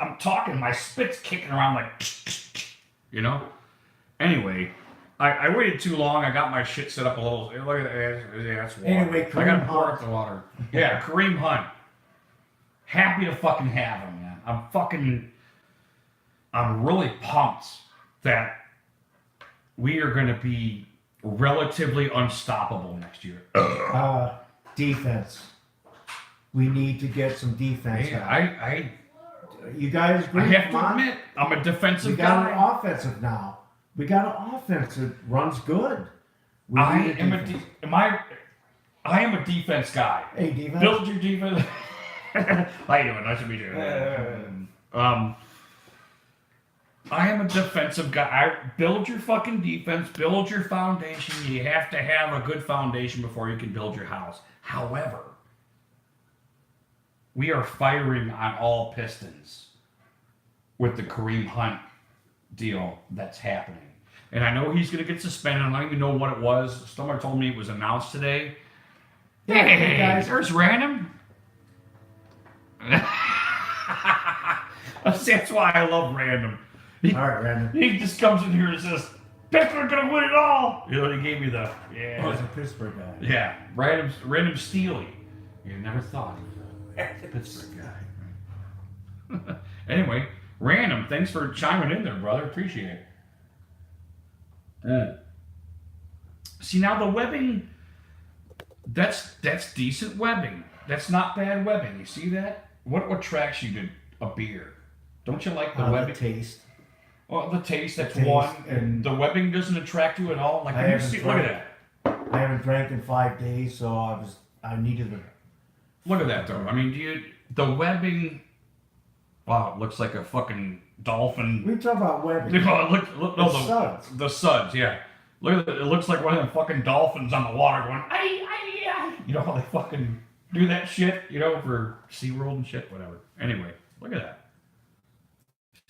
I'm talking. My spit's kicking around like, Anyway, I waited too long. I got my shit set up a little. Look at that. Yeah, that's water. Anyway, I gotta Kareem pour Hunt. out the water. Yeah, Kareem Hunt. Happy to fucking have him, man. I'm really pumped that we are going to be relatively unstoppable next year. Defense. We need to get some defense. Yeah, You guys I agree? have Come to on. admit, I'm a defensive We got guy. an offensive now. We got an offense that runs good. We I need a am defense. I am a defense guy. Hey, defense. Build your defense. How you doing? Nice to meet you. I am a defensive guy. Build your fucking defense. Build your foundation. You have to have a good foundation before you can build your house. However, we are firing on all pistons with the Kareem Hunt deal that's happening. And I know he's going to get suspended. I don't even know what it was. Someone told me it was announced today. Yeah, Hey, guys. there's Random. That's why I love Random. All right, Brandon. He just comes in here and says, Pittsburgh gonna win it all. He gave me the Oh, it's a Pittsburgh guy. yeah, random Steely. You never thought he was a Pittsburgh guy. Anyway, Random, thanks for chiming in there, brother. Appreciate it. See, now the webbing, that's decent webbing. That's not bad webbing. You see that? What attracts you to a beer? Don't you like the The webbing? taste. Well, the taste, that's taste, one. and the webbing doesn't attract you at all? Like, I when you haven't see, look at tried. that. I haven't drank in 5 days, so I needed to. Look at that, though. I mean, the webbing, wow, it looks like a fucking dolphin. We talk about webbing. Look, no, The suds. The suds, yeah. Look at it. It looks like one of them fucking dolphins on the water going, ay, ay, ay. You know how they fucking do that shit, you know, for SeaWorld and shit, whatever. Anyway, look at that.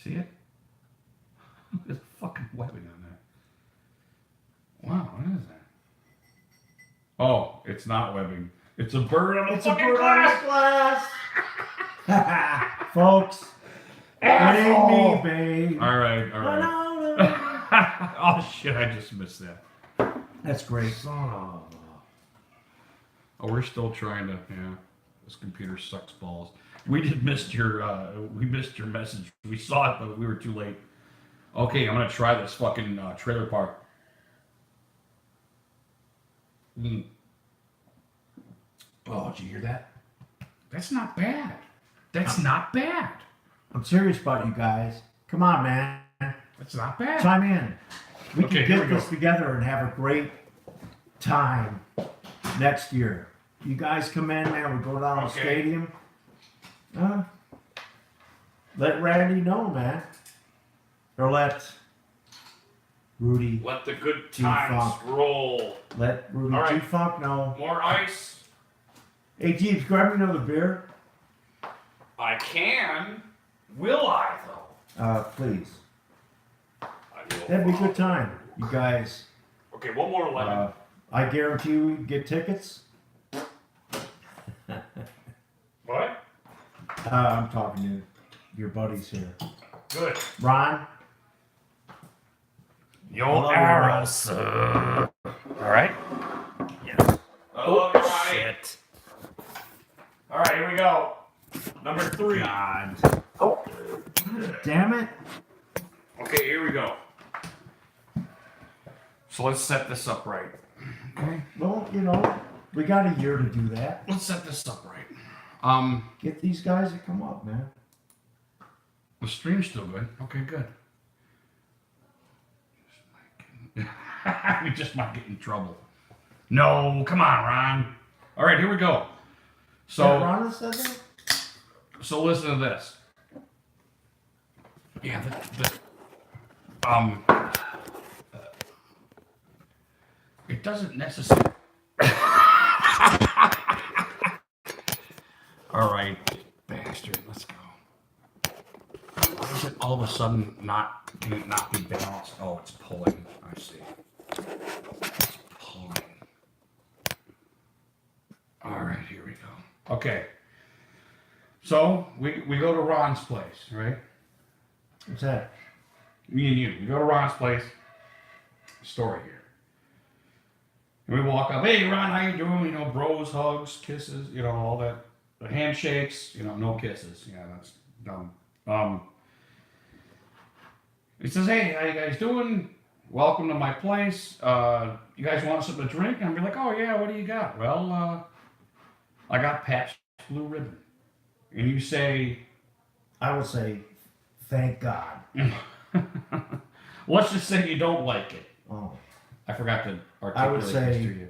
See it? Look at the fucking webbing on that. Wow, what is that? Oh, it's not webbing. It's a bird on a It's a fucking bird glass. glass. Folks, it ain't me, babe. All right. No. Oh shit! I just missed that. That's great. Oh, we're still trying to. Yeah, this computer sucks balls. We missed your message. We saw it, but we were too late. Okay, I'm gonna try this fucking trailer park. Oh, did you hear that? That's not bad. That's not bad. I'm serious about you guys. Come on, man. That's not bad. Chime in. We Okay, can here get we this go. together and have a great time next year. You guys come in, man. We go down to the Okay. stadium. Let Randy know, man. Or let Rudy, Let the good times roll. let Rudy All right. G-Funk know. More ice. Hey, Jeeves, grab me another beer. I can. Will I though? Please. I will. That'd be a good time. You guys, Okay, one more lemon. I guarantee we get tickets. What? I'm talking to your buddies here. Good. Ron, I Your love you, arrows. All right. Yes. Oh shit. All right, here we go. Number 3. God. Oh, damn it. Okay, here we go. So let's set this up right. Okay. Well, you know, we got a year to do that. Let's set this up right. Get these guys to come up, man. The stream's still good. Okay, good. We just might get in trouble. No, come on, Ron. All right, here we go. So, Ron said that? so listen to this. Yeah, it doesn't necessarily. All right, bastard, let's go. Why is it all of a sudden can it not be balanced? Oh, it's pulling. I see. It's pulling. All right, here we go. Okay. So we go to Ron's place, right? What's that? Me and you. We go to Ron's place. Story here. And we walk up. Hey, Ron, how you doing? You know, bros, hugs, kisses. You know, all that. The handshakes. You know, no kisses. Yeah, that's dumb. He says, hey, how you guys doing? Welcome to my place. You guys want something to drink? And I'll be like, oh, yeah, what do you got? Well, I got Pat's Blue Ribbon. And you say... I would say, thank God. Let's just say you don't like it. Oh. I forgot to articulate I would this say... to you.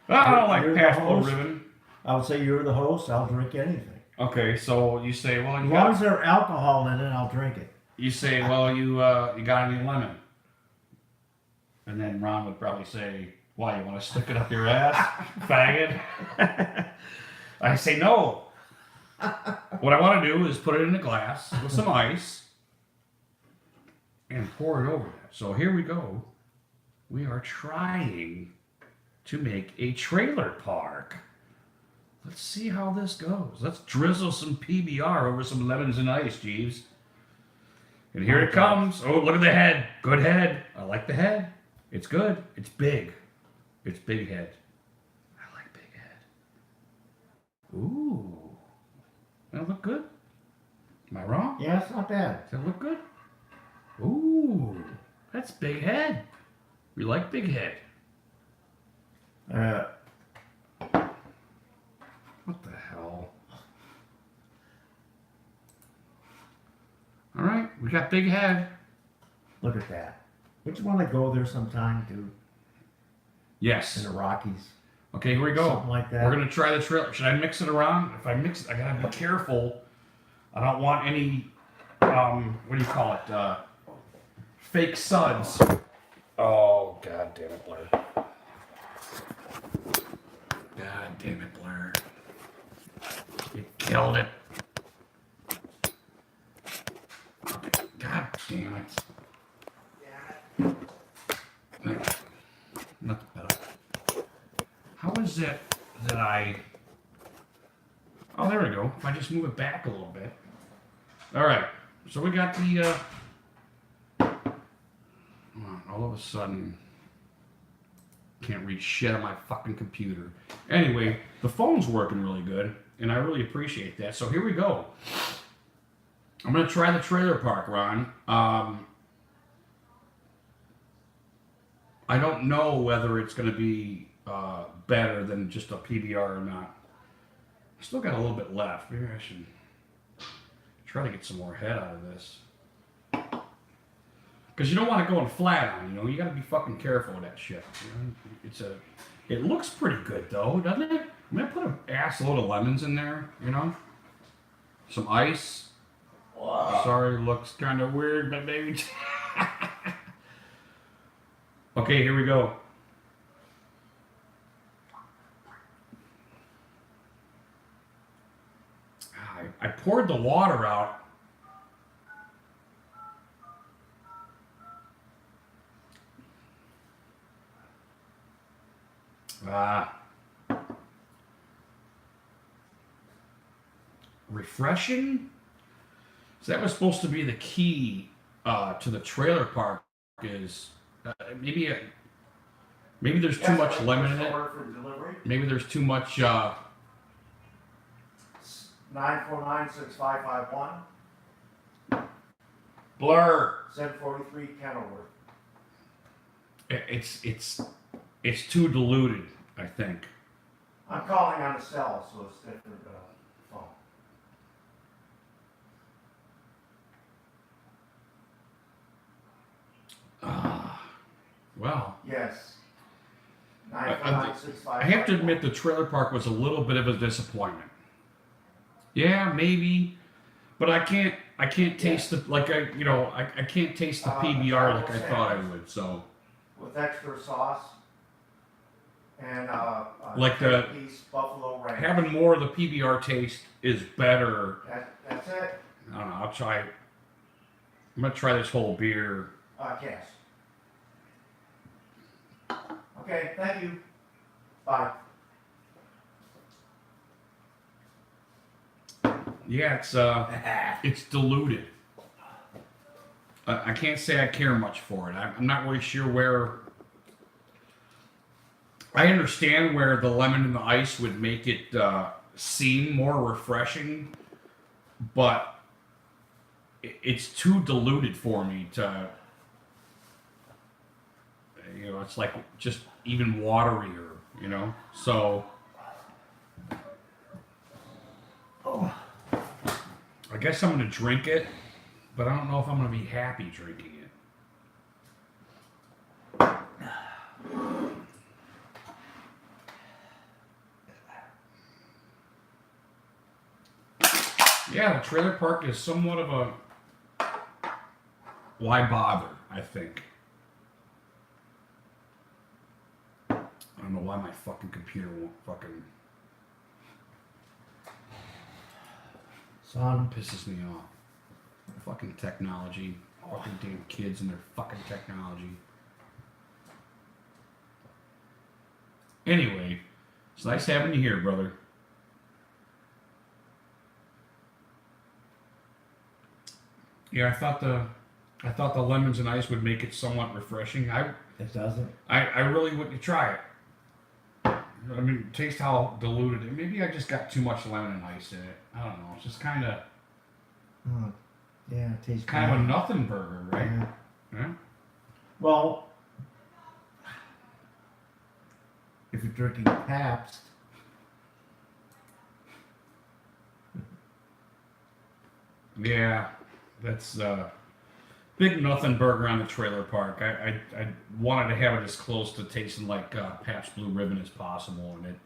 I don't like you're the Pat's Blue host. Ribbon. I would say you're the host. I'll drink anything. Okay, so you say, well, As you long got... as there's alcohol in it, I'll drink it. You say, well, you got any lemon? And then Ron would probably say, why, you want to stick it up your ass, faggot? I say, no. What I want to do is put it in a glass with some ice and pour it over that. So here we go. We are trying to make a trailer park. Let's see how this goes. Let's drizzle some PBR over some lemons and ice, Jeeves. And here it comes. Oh, look at the head. Good head. I like the head. It's good. It's big. It's big head. I like big head. Ooh. That look good? Am I wrong? Yeah, it's not bad. Does that look good? Ooh. That's big head. We like big head. What the hell? We got big head. Look at that. Would you want to go there sometime, dude? In Yes. the Rockies? Okay, here we go. Something like that. We're gonna try the trailer. Should I mix it around? If I mix it, I gotta be careful. I don't want any, what do you call it? Fake suds. Oh, god damn it, Blair. God damn it, Blair. You killed it. Okay, god damn it. Not better. How is it that I... Oh, there we go. If I just move it back a little bit. Alright, so we got the, all of a sudden, can't read shit on my fucking computer. Anyway, the phone's working really good, and I really appreciate that. So here we go. I'm going to try the trailer park, Ron. I don't know whether it's going to be better than just a PBR or not. I still got a little bit left. Maybe I should try to get some more head out of this. Because you don't want to go flat on, you know. You got to be fucking careful with that shit. You know? It looks pretty good though, doesn't it? I'm going to put an ass load of lemons in there, you know. Some ice. Wow. Sorry, looks kind of weird, but maybe. Okay, here we go. I poured the water out. Refreshing? So that was supposed to be the key to the trailer park is maybe there's too much lemon in it. Maybe there's too much 949-6551. Blur. 743 Kenilworth. It's too diluted, I think. I'm calling on the cell, so it's different phone. Well. Yes. I have to admit the trailer park was a little bit of a disappointment. Yeah, maybe, but I can't taste the I can't taste the PBR like I thought I would. So with extra sauce and like the piece buffalo ranch. Having more of the PBR taste is better. That's it. I don't know. I'll try. I'm gonna try this whole beer. Cash. Okay, thank you. Bye. Yeah, it's diluted. I can't say I care much for it. I'm not really sure where. I understand where the lemon and the ice would make it seem more refreshing, but it's too diluted for me to. You know, it's like just even waterier. You know, so. Oh. I guess I'm going to drink it, but I don't know if I'm going to be happy drinking it. Yeah, the trailer park is somewhat of a why bother, I think. I don't know why my fucking computer won't fucking... Son. Pisses me off. Fucking technology. Fucking damn kids and their fucking technology. Anyway, it's nice having you here, brother. Yeah, I thought the lemons and ice would make it somewhat refreshing. It doesn't. I really wouldn't try it. I mean, taste how diluted it. Maybe I just got too much lemon and ice in it. I don't know. It's just kind of. Yeah, it tastes kind of a nothing burger, right? Yeah. Yeah? Well, if you're drinking Pabst. Yeah, that's Big nothing burger on the trailer park. I wanted to have it as close to tasting like Pabst Blue Ribbon as possible, and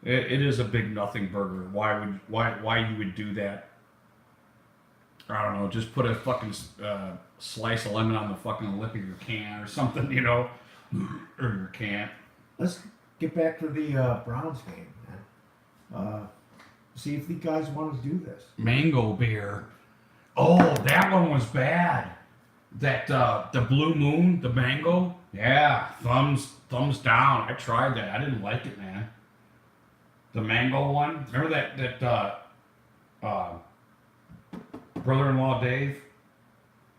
it is a big nothing burger. Why you would do that? I don't know. Just put a fucking slice of lemon on the fucking lip of your can or something, you know, or your can. Let's get back to the Browns game, man. See if the guys want to do this. Mango beer. Oh, that one was bad. That the Blue Moon, the mango. Yeah, thumbs down. I tried that. I didn't like it, man. The mango one. Remember that brother-in-law Dave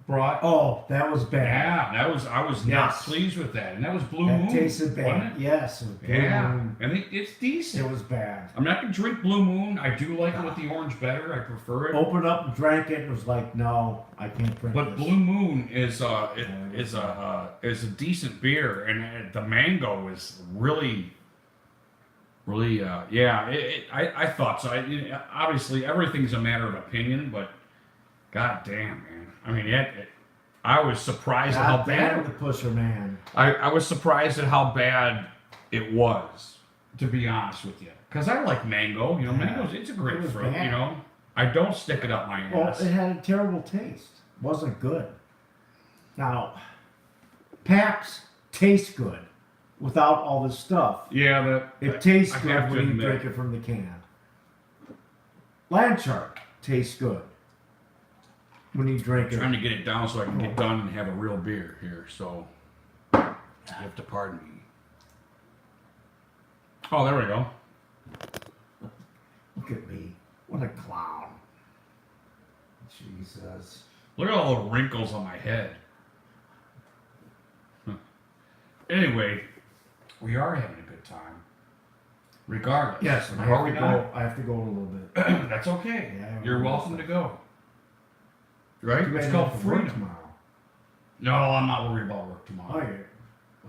brought? Oh, that was bad. Yeah, I was not pleased with that, and that was Blue That Moon. tasted bad. Wasn't it? Yes, it was Blue Yeah, Moon. and it's decent. It was bad. I'm not gonna drink Blue Moon. I do like it with the orange better. I prefer it. Opened up and drank it and was like, no, I can't drink But this. Blue Moon is a decent beer, and the mango is really yeah. I thought so. Obviously, everything's a matter of opinion, but god damn, man. I mean, I was surprised at how bad. the pusher, man. I was surprised at how bad it was, to be honest with you. Because I like mango. You know, mango's it's a great fruit. bad. You know, I don't stick it up my ass. Well, it had a terrible taste. Wasn't good. Now, Pabst tastes good without all this stuff. Yeah, It tastes I good have to when you admit. drink it from the can. Land Shark tastes good when you drink it. trying to get it down so I can get done and have a real beer here. So you have to pardon me. Oh, there we go. Look at me. What a clown. Jesus. Look at all the wrinkles on my head. Huh. Anyway, we are having a good time. Regardless. Yes, and I Are have, we to not? go, I have to go in a little bit. That's okay. Yeah, You're we're welcome awesome. to go. Right? Too bad It's you called have to work freedom. tomorrow. No, I'm not worried about work Oh, tomorrow. yeah.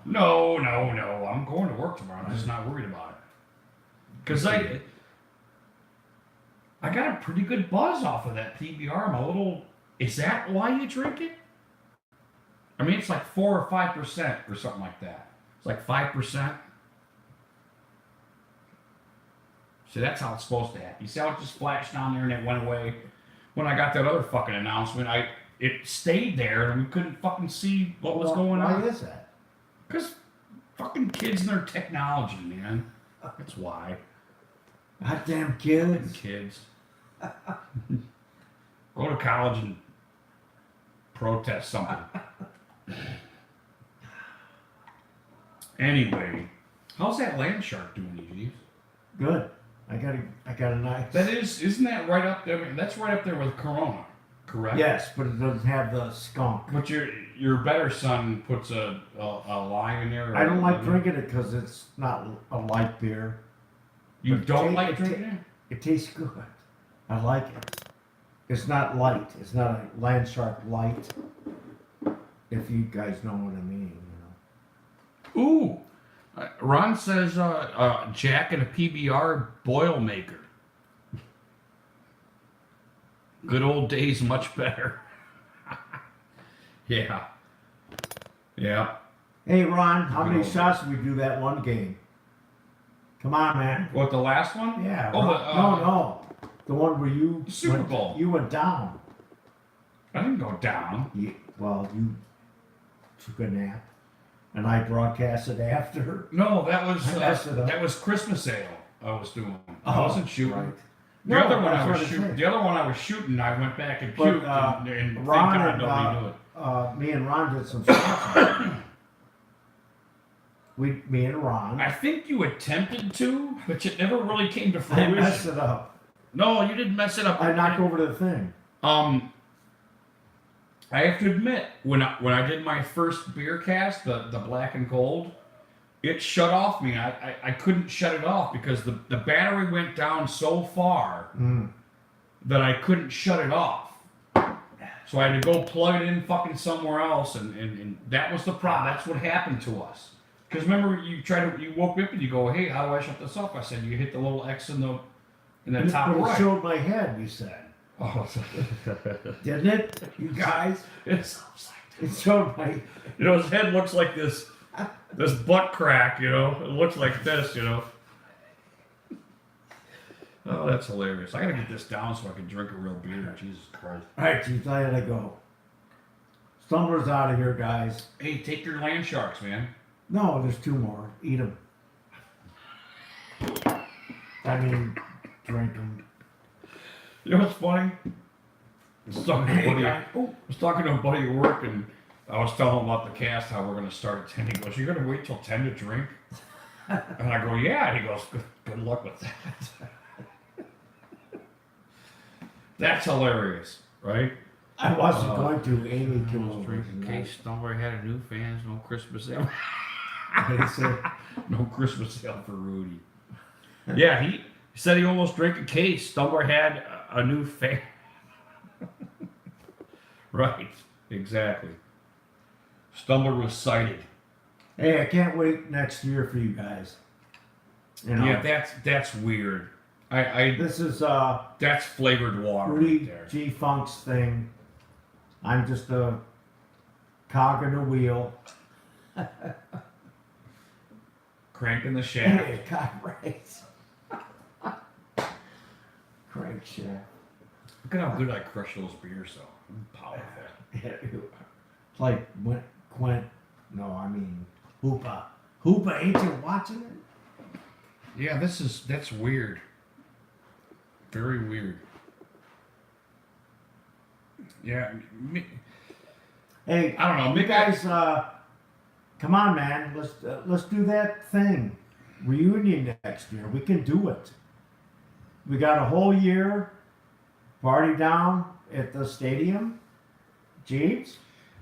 No. I'm going to work tomorrow. I'm just not worried about it. Because I got a pretty good buzz off of that PBR. I'm a little. Is that why you drink it? I mean, it's like 4 or 5% or something like that. It's like 5%. See, that's how it's supposed to happen. You see how it just flashed down there and it went away? When I got that other fucking announcement, it stayed there and we couldn't fucking see what was going on. Why is that? Because fucking kids and their technology, man. That's why. Goddamn Fucking kids. kids. Go to college and protest something. Anyway, how's that land shark doing, you Jeeves? Good. I got a nice. Isn't that right up there? I mean, that's right up there with Corona, correct? Yes, but it doesn't have the skunk. But your better son puts a lime in there. I don't like drinking it because it's not a light beer. You but don't it like ta- drinking it? It tastes good. I like it. It's not light. It's not a Land Shark light. If you guys know what I mean, you know. Ooh. Ron says Jack and a PBR boil maker. Good old days, much better. Yeah. Yeah. Hey Ron, how Good many old shots did we do that one game? Come on, man. What, the last one? Yeah. Oh, Ron. No. The one where you Super Bowl. You went down. I didn't go down. You took a nap, and I broadcasted after. No, that I messed it up. was Christmas ale I was doing. I Oh, wasn't shooting. right. The No, other one that's I what was I shooting. said. The other one I was shooting. I went back and But, puked, and thank Ron God and, nobody knew it. Me and Ron did some shots. Me and Ron. I think you attempted to, but it never really came to I messed fruition. it up. No, you didn't mess it up. I knocked over the thing. I have to admit, when I did my first beer cast, the black and gold, it shut off me. I couldn't shut it off because the battery went down so far that I couldn't shut it off. So I had to go plug it in fucking somewhere else, and that was the problem. That's what happened to us. Because remember, you woke up and you go, hey, how do I shut this off? I said, you hit the little X in the top But it right. showed my head, you said. Oh, Didn't it? You guys? it's It's so right. you know, his head looks like this butt crack, you know. It looks like this, you know. Oh, that's hilarious. I gotta get this down so I can drink a real beer. Jesus Christ. All right, Chief, I gotta go. Stumbler's out of here, guys. Hey, take your land sharks, man. No, there's 2 more. Eat them. I mean, drink them. You know what's funny? I was talking to a buddy at work, and I was telling him about the cast, how we're going to start at 10. He goes, "You're going to wait till 10 to drink?" And I go, "Yeah." And he goes, good luck with that. That's hilarious, right? I wasn't going to. Amy came over. In case Stumbler had a new fans, no Christmas sale. They said, No Christmas sale for Rudy. Yeah, he said he almost drank a case. Stumbler had a new fan. Right, exactly. Stumbler was cited. hey, I can't wait next year for you guys. You know, Yeah, that's weird. this is That's flavored water right Rudy there. G. Funk's thing. I'm just a cog in the wheel. Cranking the shaft. Hey, God, right. Crankshaft. Look at how good I crush those beers, though. I'm powerful. It's like Quint. No, I mean Hoopa. Hoopa, ain't you watching it? Yeah, that's weird. Very weird. Yeah, Hey, I don't know. you Maybe guys, come on, man. Let's do that thing. Reunion next year. We can do it. We got a whole year. Party down at the stadium. Jeeves.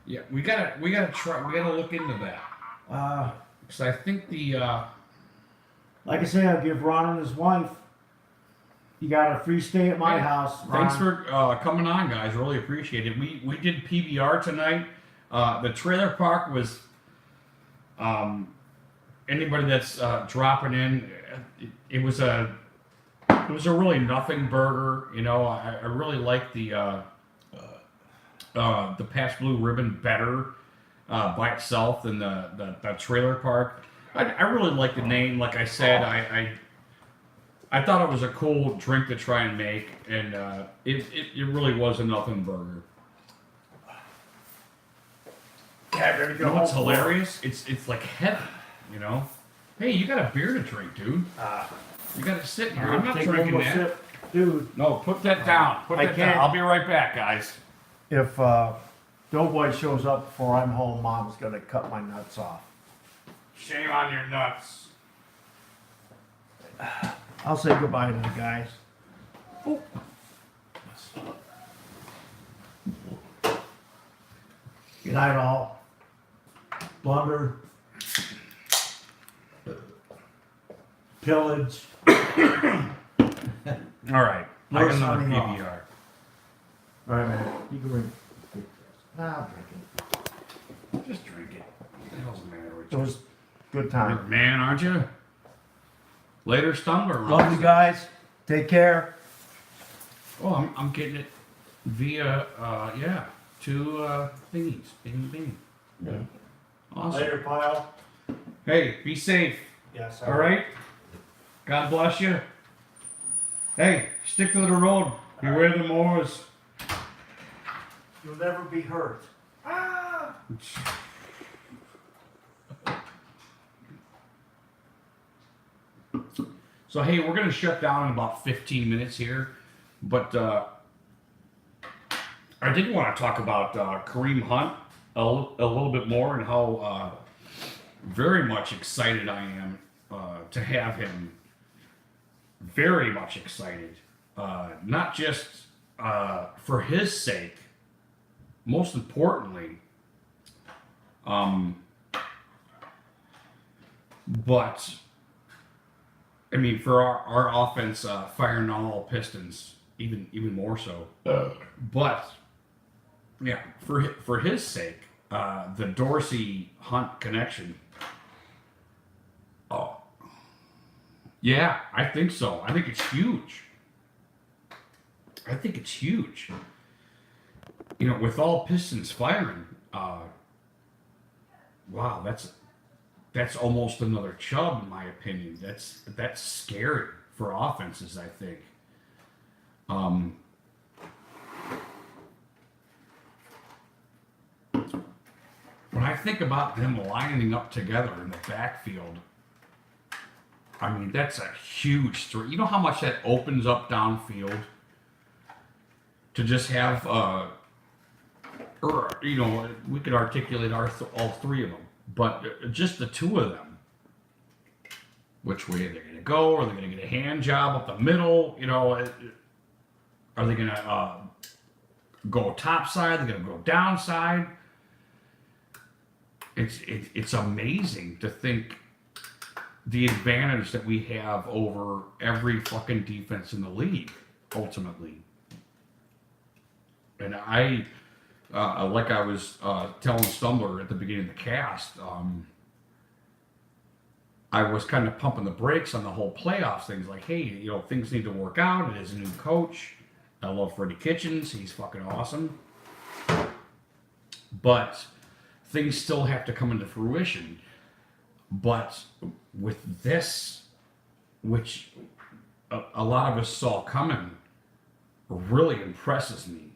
Yeah, we gotta try. We gotta look into that. Because I think the Like I say, I'll give Ron and his wife. You got a free stay at my Hey, house. Ron. thanks for coming on, guys. Really appreciate it. We did PBR tonight. The trailer park was anybody that's dropping in. It was a really nothing burger. You know, I really like the Pabst Blue Ribbon better by itself than the trailer park. I really like the name. Like I said, I thought it was a cool drink to try and make, and it really was a nothing burger. Yeah, ready to You go know what's home. hilarious? It's like heaven, you know. Hey, you got a beer to drink, dude. You got to sit here. I'm not Take one drinking more that. sip. Dude, No, put that down. Put I that can't. down. I'll be right back, guys. if Doughboy shows up before I'm home, Mom's gonna cut my nuts off. Shame on your nuts. I'll say goodbye to the guys. Oh. Good night, all. Blunder. Pillage. All right. I No got another signing off. PBR. All right, man. You can drink. I'll drink it. Just drink it. What the hell's the matter with It you? was good You're time. a man, aren't you? Later, Stumbler. Love you guys. Take care. Oh, I'm getting it via, two thingies. Bing, bing. Yeah. Awesome. Later, pile. Hey, be safe. Yes. All right? God bless you. Hey, stick to the road. Beware the Moors. You'll never be hurt. So, hey, we're going to shut down in about 15 minutes here. But I did want to talk about Kareem Hunt a little bit more and how very much excited I am to have him. Very much excited. Not just for his sake, most importantly, but I mean for our offense firing on all pistons, even more so. But yeah, for his sake, the Dorsey Hunt connection. Oh, yeah, I think so. I think it's huge. I think it's huge. You know, with all pistons firing, wow, that's almost another Chubb in my opinion. That's scary for offenses, I think. Um, when I think about them lining up together in the backfield, I mean that's a huge story. You know how much that opens up downfield to just have, or you know, we could articulate all three of them, but just the two of them. Which way are they going to go? Are they going to get a hand job up the middle? You know, are they going to go top side? Are they going to go down side? It's amazing to think the advantage that we have over every fucking defense in the league, ultimately. And like I was telling Stumbler at the beginning of the cast, I was kind of pumping the brakes on the whole playoffs things. Like, hey, you know, things need to work out. It is a new coach. I love Freddie Kitchens. He's fucking awesome. But things still have to come into fruition. But with this, which a lot of us saw coming, really impresses me.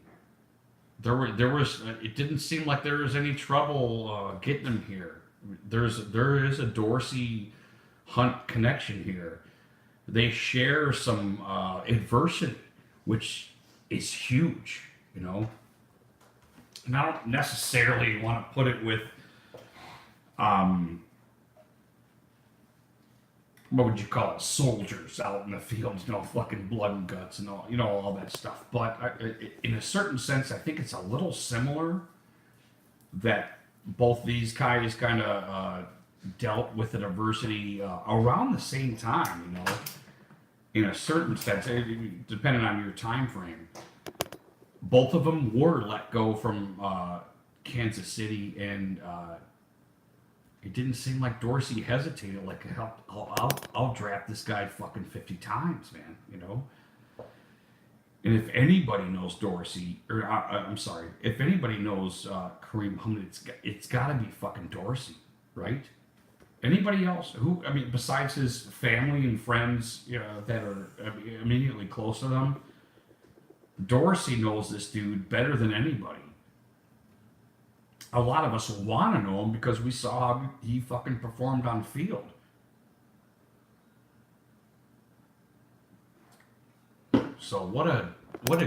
There was it didn't seem like there was any trouble getting him here. There is a Dorsey Hunt connection here. They share some adversity, which is huge, you know. And I don't necessarily want to put it with what would you call it, soldiers out in the field, you know, fucking blood and guts and all, you know, all that stuff. But in a certain sense, I think it's a little similar that both these guys kind of dealt with an adversity around the same time, you know, in a certain sense, depending on your time frame. Both of them were let go from Kansas City, and it didn't seem like Dorsey hesitated. Like, I'll draft this guy fucking 50 times, man, you know. And if anybody knows Dorsey, or I'm sorry, if anybody knows Kareem Hunt, it's got to be fucking Dorsey, right? Anybody else who, I mean, besides his family and friends, you know, that are immediately close to them, Dorsey knows this dude better than anybody. A lot of us want to know him because we saw how he fucking performed on field. So what a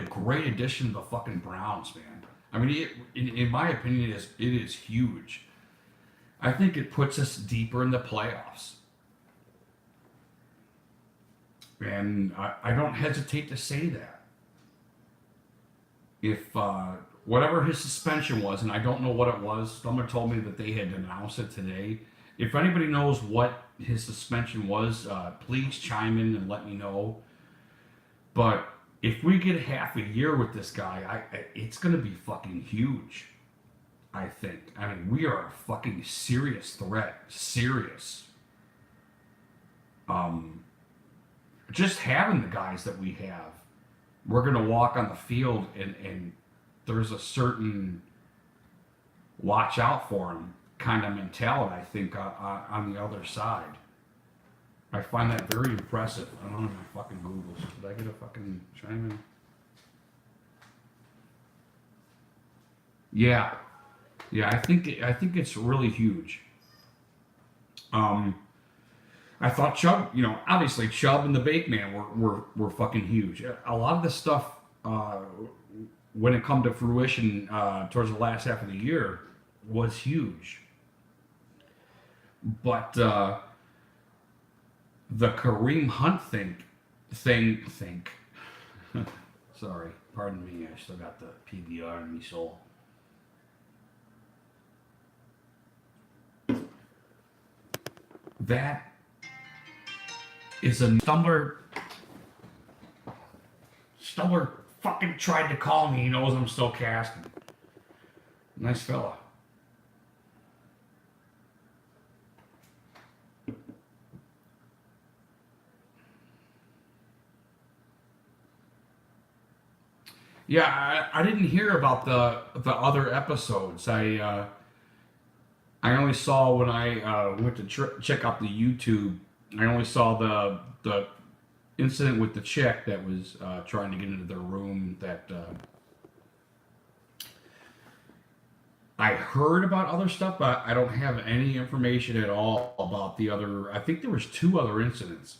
great addition to the fucking Browns, man. I mean, in my opinion, it is huge. I think it puts us deeper in the playoffs. And I don't hesitate to say that. If whatever his suspension was, and I don't know what it was, someone told me that they had announced it today. If anybody knows what his suspension was, please chime in and let me know. But if we get half a year with this guy, it's going to be fucking huge. I think. I mean, we are a fucking serious threat. Serious. Just having the guys that we have, we're going to walk on the field and there's a certain watch out for him kind of mentality, I think, on the other side. I find that very impressive. I don't know my fucking Googles. Did I get a fucking chime in? Yeah. Yeah, I think it's really huge. I thought Chubb, you know, obviously Chubb and the Bake Man were fucking huge. A lot of the stuff when it come to fruition towards the last half of the year was huge. But the Kareem Hunt thing. Sorry, pardon me. I still got the PBR in me soul. That is a Stumbler. Stumbler fucking tried to call me. He knows I'm still casting. Nice fella. Yeah, I didn't hear about the other episodes. I only saw when I went to check out the YouTube. I only saw the incident with the chick that was trying to get into their room. That I heard about other stuff, but I don't have any information at all about the other. I think there was two other incidents,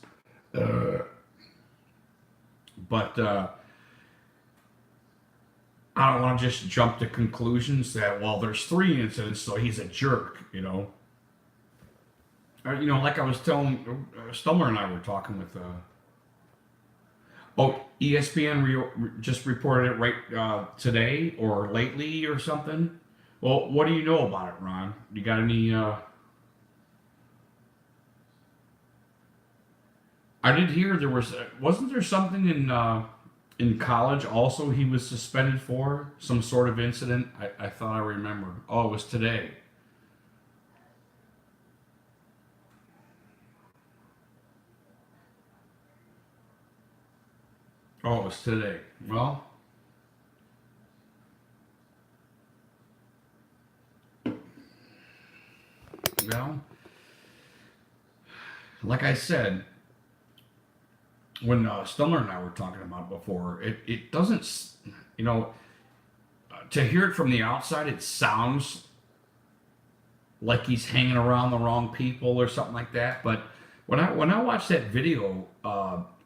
but I don't want to just jump to conclusions that well, there's three incidents, so he's a jerk. Like I was telling Stumler and I were talking with. ESPN just reported it right today or lately or something. Well, what do you know about it, Ron? You got any? I did hear there wasn't there something in college also he was suspended for some sort of incident. I thought I remembered. Oh, it was today. Oh, it was today. Well, well, like I said, when Stumler and I were talking about it before, it doesn't, to hear it from the outside, it sounds like he's hanging around the wrong people or something like that. But when I watched that video,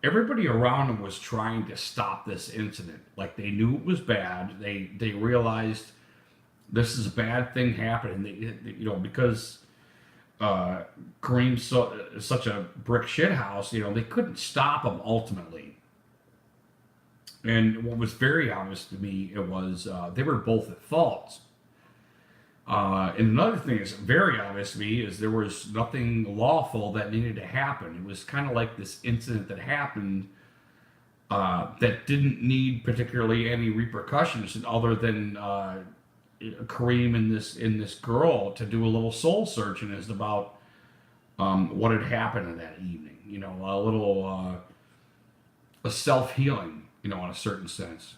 everybody around him was trying to stop this incident. Like they knew it was bad. They realized this is a bad thing happening. Because Kareem's such a brick shit house, they couldn't stop him ultimately. And what was very obvious to me, it was they were both at fault. And another thing that's very obvious to me is there was nothing lawful that needed to happen. It was kind of like this incident that happened that didn't need particularly any repercussions other than Kareem and this girl to do a little soul searching as about what had happened in that evening. A little a self healing. In a certain sense.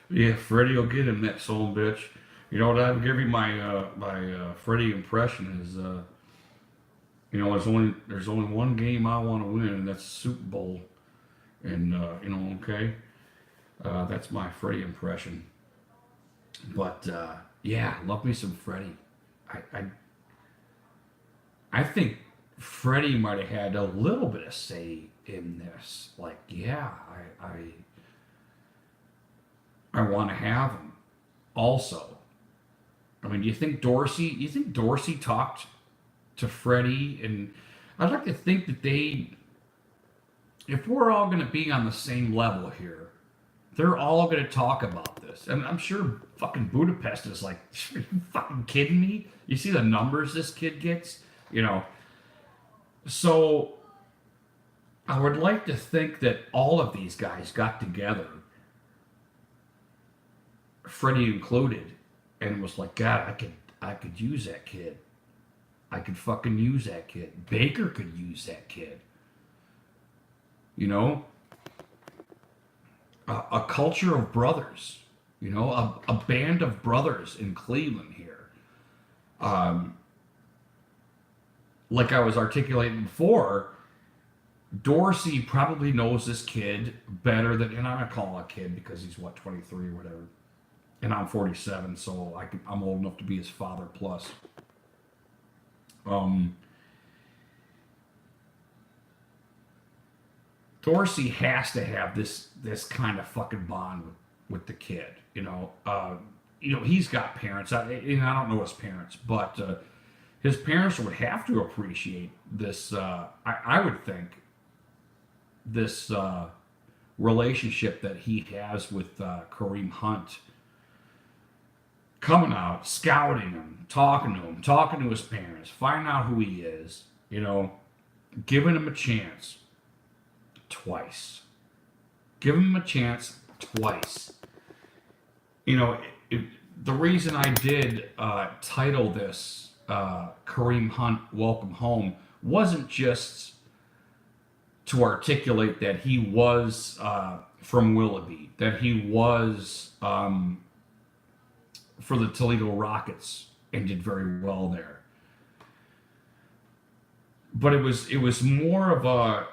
Yeah, Freddie will get him, that soul bitch. You know what? I'll give you my Freddie impression is there's only one game I want to win, and that's Super Bowl. And okay, that's my Freddie impression. But yeah, love me some Freddie. I think Freddie might have had a little bit of say in this. Like, yeah, I want to have him. Also, I mean, you think Dorsey talked to Freddie? And I'd like to think that if we're all going to be on the same level here, they're all going to talk about this. And I'm sure fucking Budapest is like, are you fucking kidding me? You see the numbers this kid gets? So I would like to think that all of these guys got together, Freddie included, and was like, God, I could use that kid. I could fucking use that kid. Baker could use that kid. A culture of brothers. A band of brothers in Cleveland here. Like I was articulating before, Dorsey probably knows this kid better than, and I'm gonna call him a kid because he's 23 or whatever, and I'm 47, so I'm old enough to be his father plus. Dorsey has to have this kind of fucking bond with the kid. He's got parents. I don't know his parents, but his parents would have to appreciate this. I would think this relationship that he has with Kareem Hunt, coming out, scouting him, talking to his parents, finding out who he is. Giving him a chance twice. Give him a chance twice. The reason I did title this Kareem Hunt Welcome Home wasn't just to articulate that he was from Willoughby, that he was for the Toledo Rockets and did very well there. But it was more of a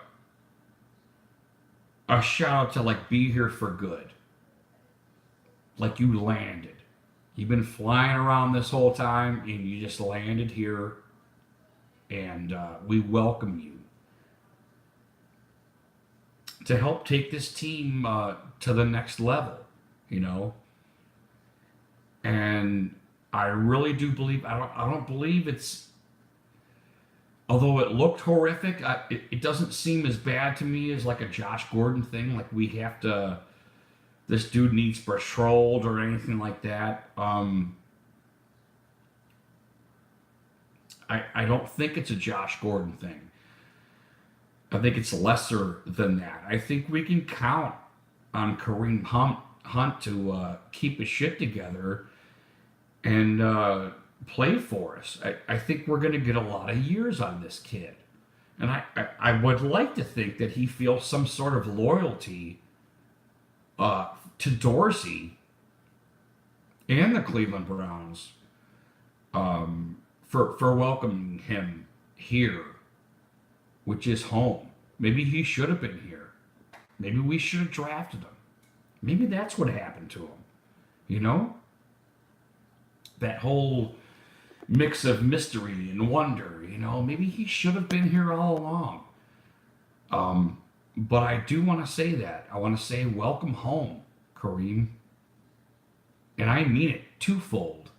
shout out to like be here for good. Like you landed. You've been flying around this whole time and you just landed here, and we welcome you to help take this team to the next level, you know. And I really do believe I don't believe it's, although it looked horrific, it doesn't seem as bad to me as like a Josh Gordon thing. Like we have to, this dude needs patrolled or anything like that. I don't think it's a Josh Gordon thing. I think it's lesser than that. I think we can count on Kareem Hunt to keep his shit together and play for us. I think we're going to get a lot of years on this kid. And I would like to think that he feels some sort of loyalty to Dorsey and the Cleveland Browns for welcoming him here, which is home. Maybe he should have been here. Maybe we should have drafted him. Maybe that's what happened to him. You know? That whole mix of mystery and wonder, you know, maybe he should have been here all along. But I do want to say that. I want to say welcome home, Kareem. And I mean it twofold.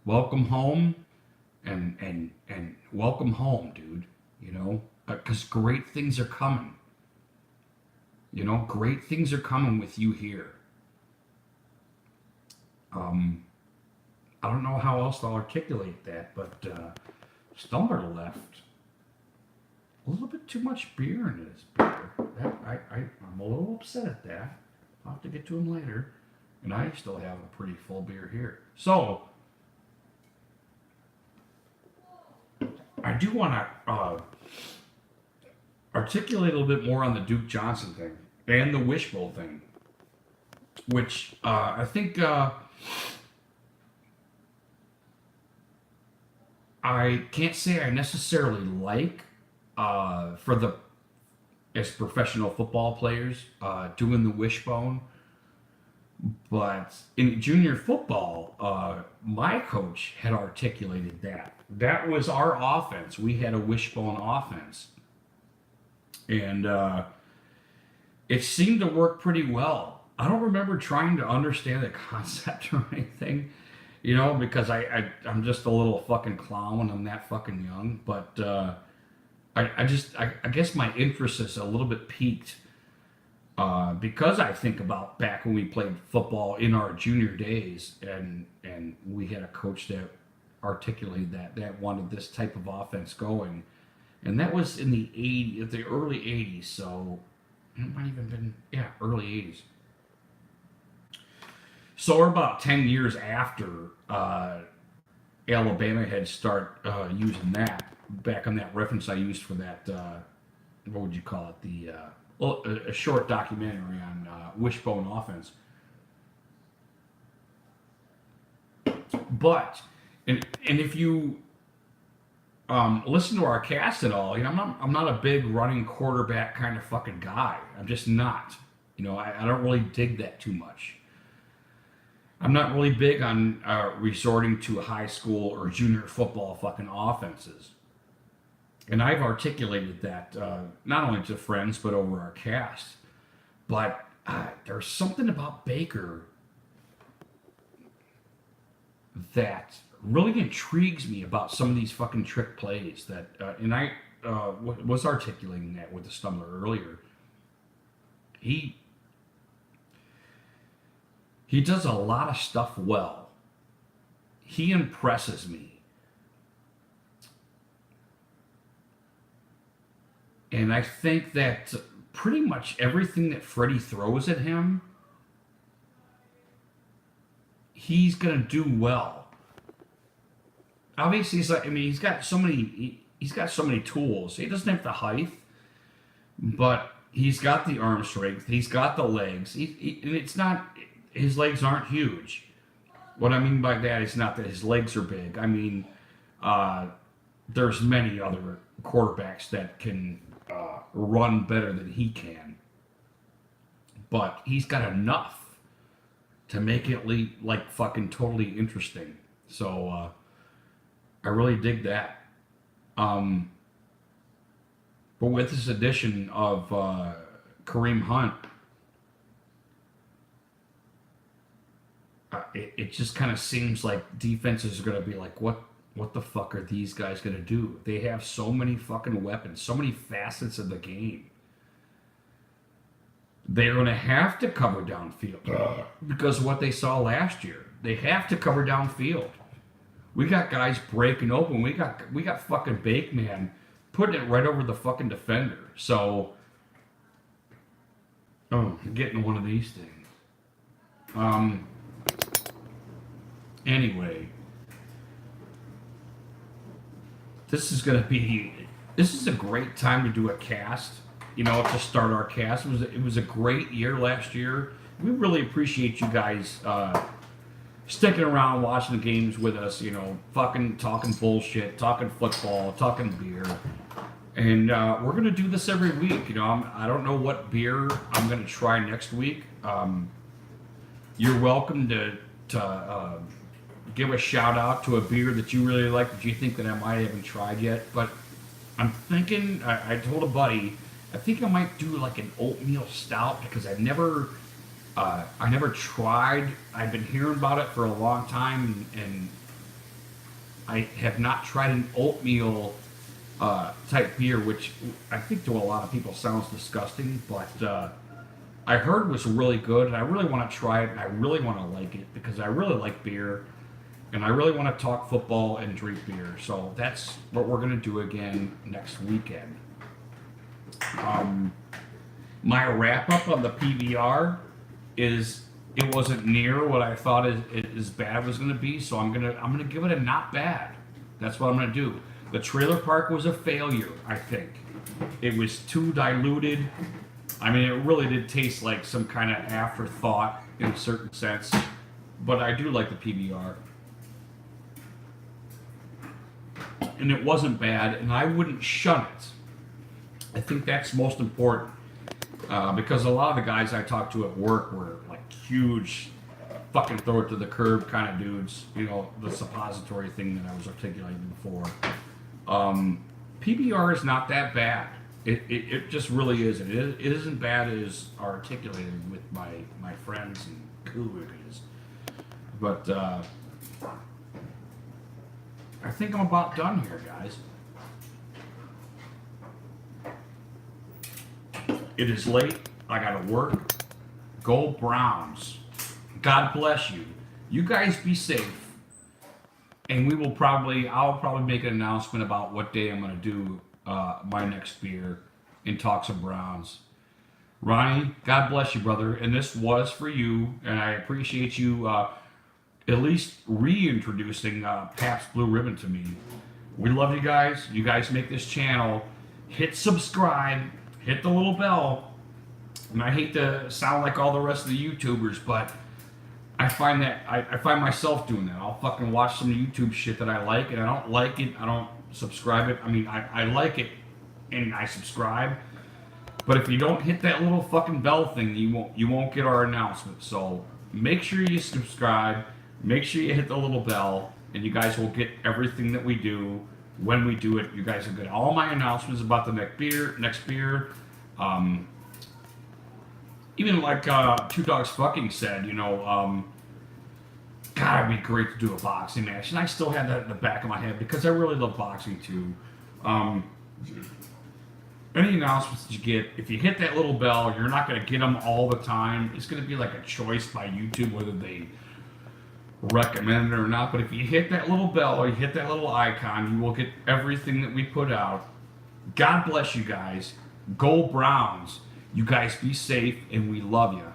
Welcome home and welcome home, dude. You know, because great things are coming. You know, great things are coming with you here. I don't know how else to articulate that, but Stumler left a little bit too much beer in his beer. I'm a little upset at that. I'll have to get to him later. And I still have a pretty full beer here. So, I do want to articulate a little bit more on the Duke Johnson thing and the wishbowl thing, which I think I can't say I necessarily like as professional football players doing the wishbone, but in junior football, my coach had articulated that. That was our offense. We had a wishbone offense. And it seemed to work pretty well. I don't remember trying to understand the concept or anything, you know, because I'm just a little fucking clown when I'm that fucking young. But I guess my interest is a little bit piqued because I think about back when we played football in our junior days, and we had a coach that articulated that wanted this type of offense going. And that was in the early 80s, so it might even been, early 80s. So we're about 10 years after Alabama had started using that, back on that reference I used for that, what would you call it, a short documentary on wishbone offense. But, and if you listen to our cast at all, you know, I'm not a big running quarterback kind of fucking guy. I'm just not. You know, I don't really dig that too much. I'm not really big on resorting to high school or junior football fucking offenses. And I've articulated that not only to friends, but over our cast. But there's something about Baker that really intrigues me about some of these fucking trick plays that, and I was articulating that with the Stumbler earlier. He does a lot of stuff well. He impresses me. And I think that pretty much everything that Freddie throws at him, he's going to do well. Obviously, he's got so many tools. He doesn't have the height, but he's got the arm strength. He's got the legs. And it's not, his legs aren't huge. What I mean by that is not that his legs are big. I mean, there's many other quarterbacks that can run better than he can. But he's got enough to make it like fucking totally interesting. So I really dig that. But with this addition of Kareem Hunt, it just kind of seems like defenses are going to be like, what the fuck are these guys going to do? They have so many fucking weapons, so many facets of the game. They're going to have to cover downfield because of what they saw last year. They have to cover downfield. We got guys breaking open. We got fucking Bake Man putting it right over the fucking defender. So, I'm getting one of these things. Anyway, this is a great time to do a cast. You know, to start our cast. It was a great year last year. We really appreciate you guys sticking around, watching the games with us. You know, fucking talking bullshit, talking football, talking beer, and we're gonna do this every week. You know, I don't know what beer I'm gonna try next week. You're welcome to give a shout out to a beer that you really like that you think that I might haven't tried yet. But I'm thinking. I told a buddy. I think I might do like an oatmeal stout because I never tried. I've been hearing about it for a long time, and I have not tried an oatmeal type beer, which I think to a lot of people sounds disgusting, but I heard was really good, and I really want to try it, and I really want to like it because I really like beer, and I really want to talk football and drink beer. So that's what we're gonna do again next weekend. My wrap up on the PBR is it wasn't near what I thought as bad was going to be, so I'm gonna give it a not bad. That's what I'm gonna do. The trailer park was a failure. I think it was too diluted. I mean, it really did taste like some kind of afterthought in a certain sense, but I do like the PBR, and it wasn't bad, and I wouldn't shun it. I think that's most important because a lot of the guys I talked to at work were like huge, fucking throw it to the curb kind of dudes. You know, the suppository thing that I was articulating before. PBR is not that bad. It just really isn't. It isn't bad as articulated with my friends and who it is. But I think I'm about done here, guys. It is late. I gotta work. Go Browns. God bless you. You guys be safe. And I'll probably make an announcement about what day I'm gonna do my next beer and talk some Browns. Ronnie, God bless you, brother. And this was for you, and I appreciate you at least reintroducing Pabst Blue Ribbon to me. We love you guys. You guys make this channel. Hit subscribe. Hit the little bell. And I hate to sound like all the rest of the YouTubers, but I find that I find myself doing that. I'll fucking watch some YouTube shit that I like, and I don't like it. I don't subscribe it. I mean, I like it, and I subscribe. But if you don't hit that little fucking bell thing, you won't get our announcement. So make sure you subscribe. Make sure you hit the little bell, and you guys will get everything that we do. When we do it, you guys will get all my announcements about the next beer. Even like Two Dogs Fucking said, you know, God, it'd be great to do a boxing match. And I still have that in the back of my head because I really love boxing too. Any announcements that you get, if you hit that little bell, you're not going to get them all the time. It's going to be like a choice by YouTube whether they recommend it or not. But if you hit that little bell or you hit that little icon, you will get everything that we put out. God bless you guys. Go Browns. You guys be safe, and we love you.